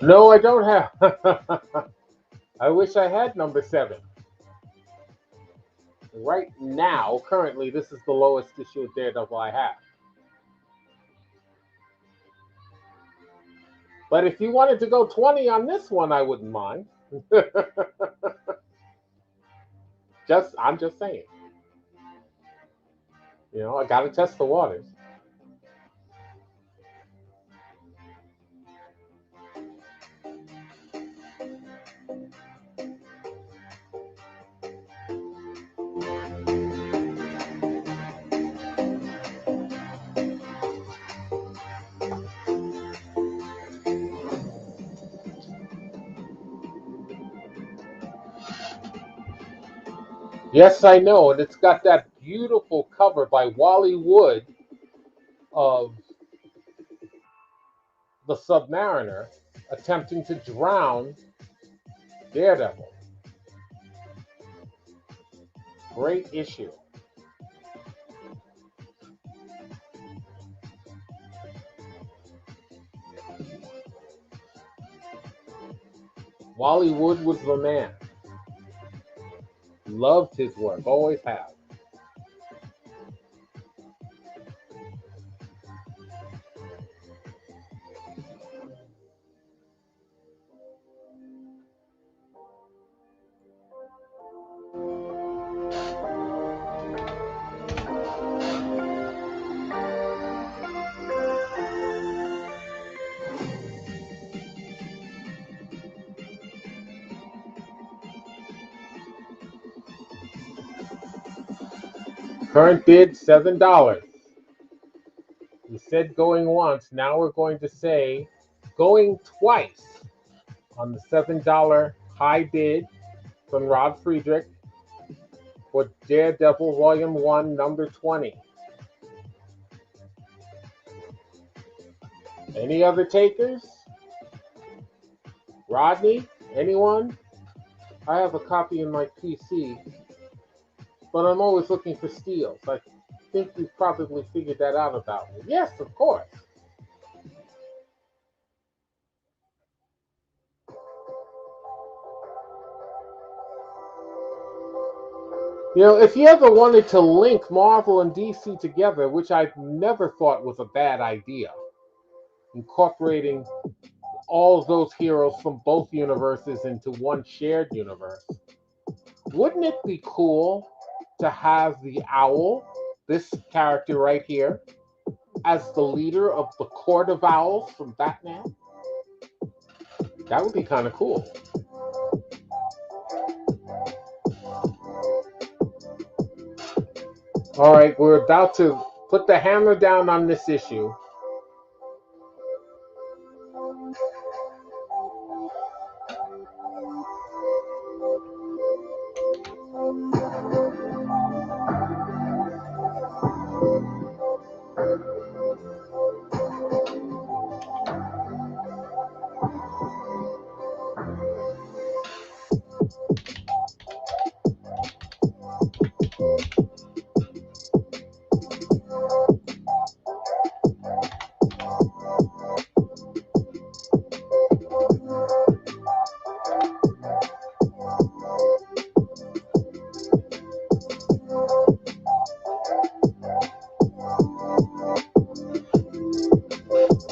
No, I don't have. I wish I had number 7. Right now, currently, this is the lowest issue of Daredevil I have. But if you wanted to go 20 on this one, I wouldn't mind. I'm just saying. I gotta test the waters. Yes, I know, and it's got that beautiful cover by Wally Wood of the Submariner attempting to drown Daredevil. Great issue. Wally Wood was the man. Loved his work, always have. Current bid $7. We said going once, now we're going to say going twice on the $7 high bid from Rob Friedrich for Daredevil Volume 1, number 20. Any other takers? Rodney? Anyone? I have a copy in my PC, but I'm always looking for steals. I think you've probably figured that out about me. Yes, of course. If you ever wanted to link Marvel and DC together, which I never thought was a bad idea, incorporating all of those heroes from both universes into one shared universe, wouldn't it be cool to have the Owl, this character right here, as the leader of the Court of Owls from Batman? That would be kind of cool. All right, we're about to put the hammer down on this issue.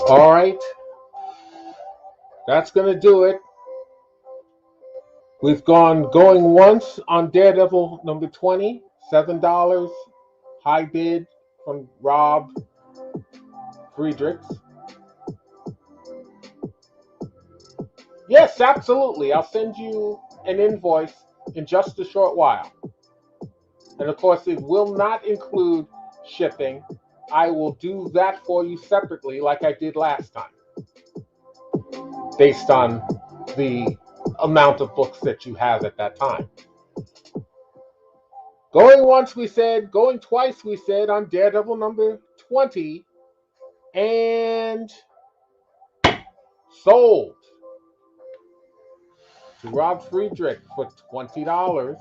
All right, that's going to do it. We've going once on Daredevil number 20, $7, high bid from Rob Friedrichs. Yes, absolutely. I'll send you an invoice in just a short while. And of course, it will not include shipping. I will do that for you separately, like I did last time, based on the amount of books that you have at that time. Going once, we said. Going twice, we said, on Daredevil number 20. And sold to Rob Friedrich for $20.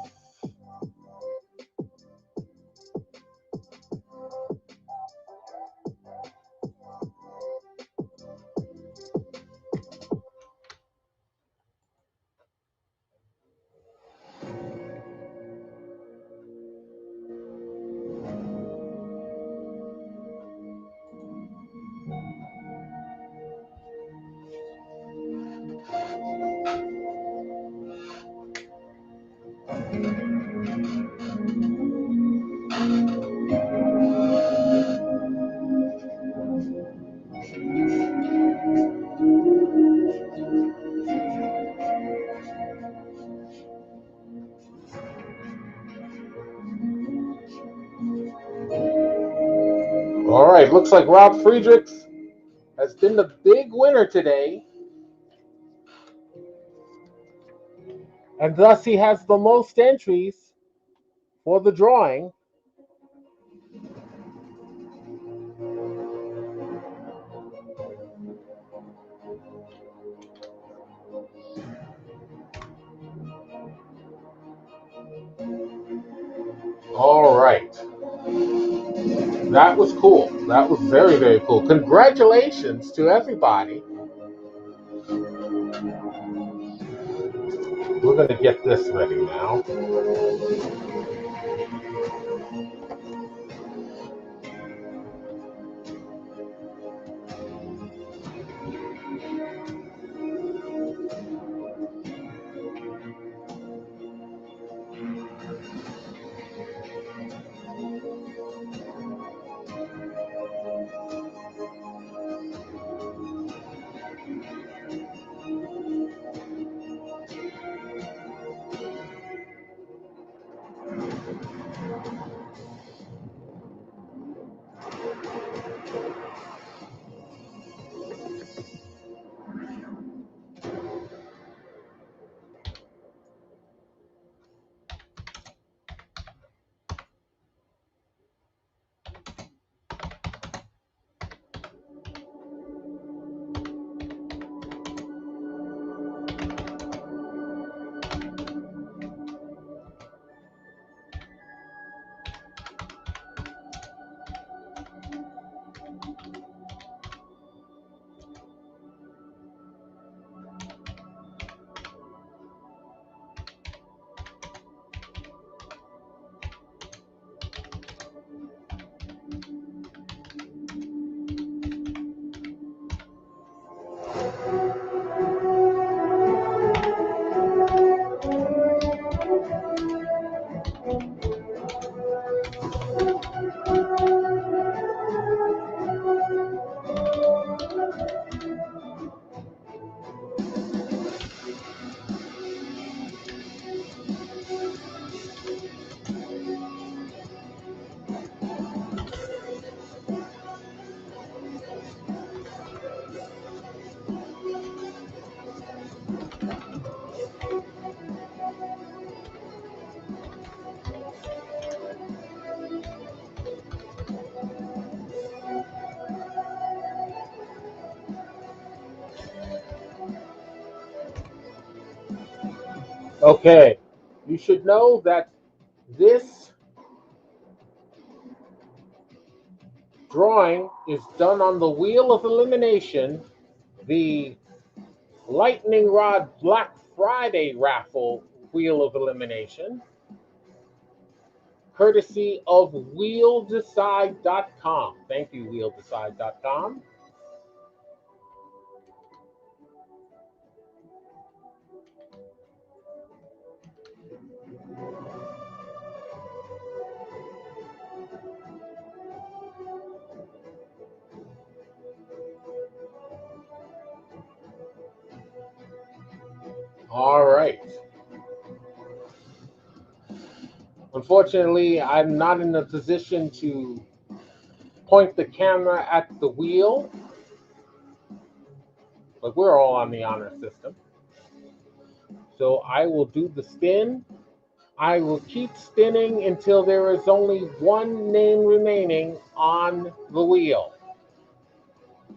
All right, looks like Rob Friedrichs has been the big winner today. And thus he has the most entries for the drawing. All right. That was cool. That was very, very cool. Congratulations to everybody. We're going to get this ready now. Okay. You should know that this drawing is done on the wheel of elimination, the Lightning Rod Black Friday raffle wheel of elimination, courtesy of wheeldecide.com. Thank you, wheeldecide.com. All right. Unfortunately, I'm not in a position to point the camera at the wheel, but we're all on the honor system. So I will do the spin. I will keep spinning until there is only one name remaining on the wheel.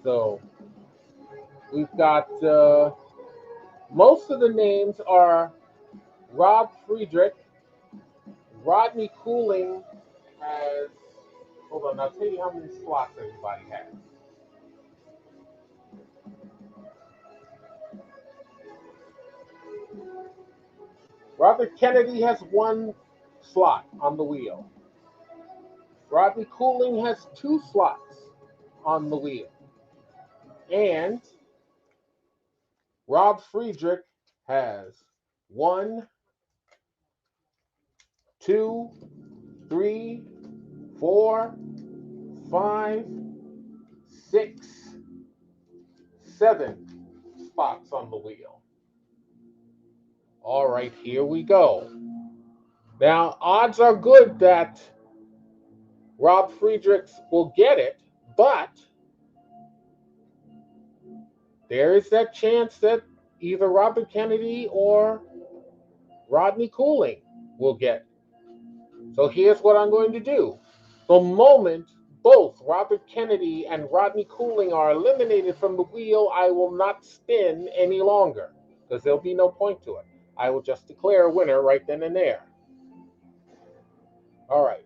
So we've got most of the names are Rob Friedrich. Rodney Cooling has, hold on, I'll tell you how many slots everybody has. Robert Kennedy has one slot on the wheel. Rodney Cooling has 2 slots on the wheel. And Rob Friedrich has 1, 2, 3, 4, 5, 6, 7 spots on the wheel. All right, here we go. Now, odds are good that Rob Friedrichs will get it, But there is that chance that either Robert Kennedy or Rodney Cooling will get. So here's what I'm going to do. The moment both Robert Kennedy and Rodney Cooling are eliminated from the wheel, I will not spin any longer because there'll be no point to it. I will just declare a winner right then and there. All right,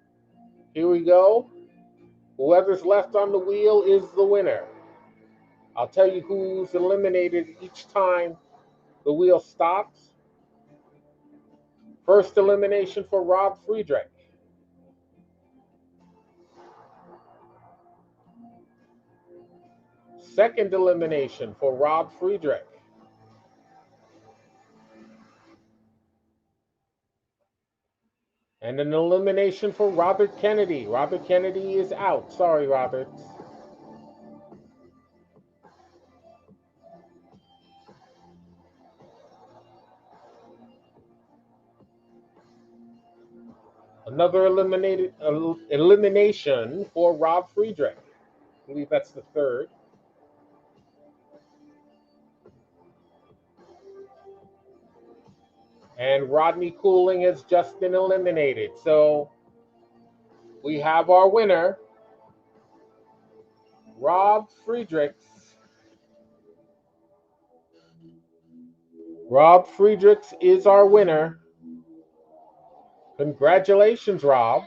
here we go. Whoever's left on the wheel is the winner. I'll tell you who's eliminated each time the wheel stops. First elimination for Rob Friedrich. Second elimination for Rob Friedrich. And an elimination for Robert Kennedy. Robert Kennedy is out. Sorry, Robert. Another elimination for Rob Friedrich. I believe that's the third. And Rodney Cooling has just been eliminated. So we have our winner, Rob Friedrichs. Rob Friedrichs is our winner. Congratulations, Rob.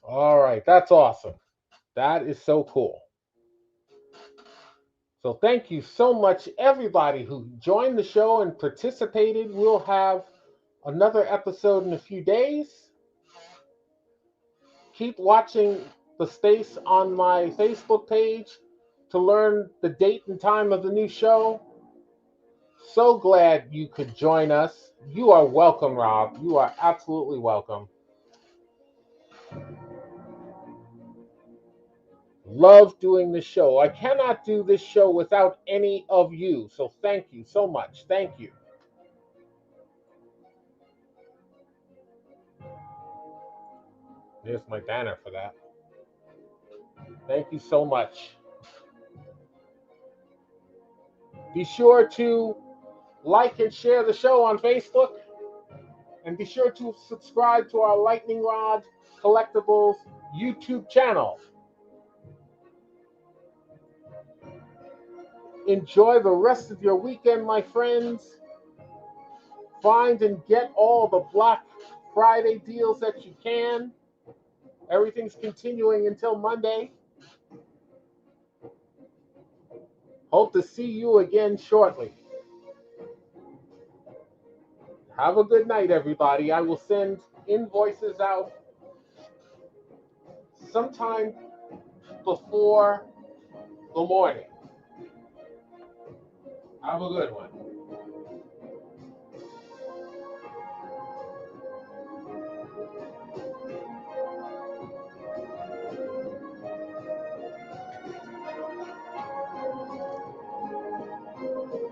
All right, that's awesome. That is so cool. So thank you so much, everybody who joined the show and participated. We'll have another episode in a few days. Keep watching the space on my Facebook page to learn the date and time of the new show. So glad you could join us. You are welcome, Rob. You are absolutely welcome. Love doing this show. I cannot do this show without any of you. So thank you so much. Thank you. There's my banner for that. Thank you so much. Be sure to like and share the show on Facebook. And be sure to subscribe to our Lightning Rod Collectibles YouTube channel. Enjoy the rest of your weekend, my friends. Find and get all the Black Friday deals that you can. Everything's continuing until Monday. Hope to see you again shortly. Have a good night, everybody. I will send invoices out sometime before the morning. Have a good one.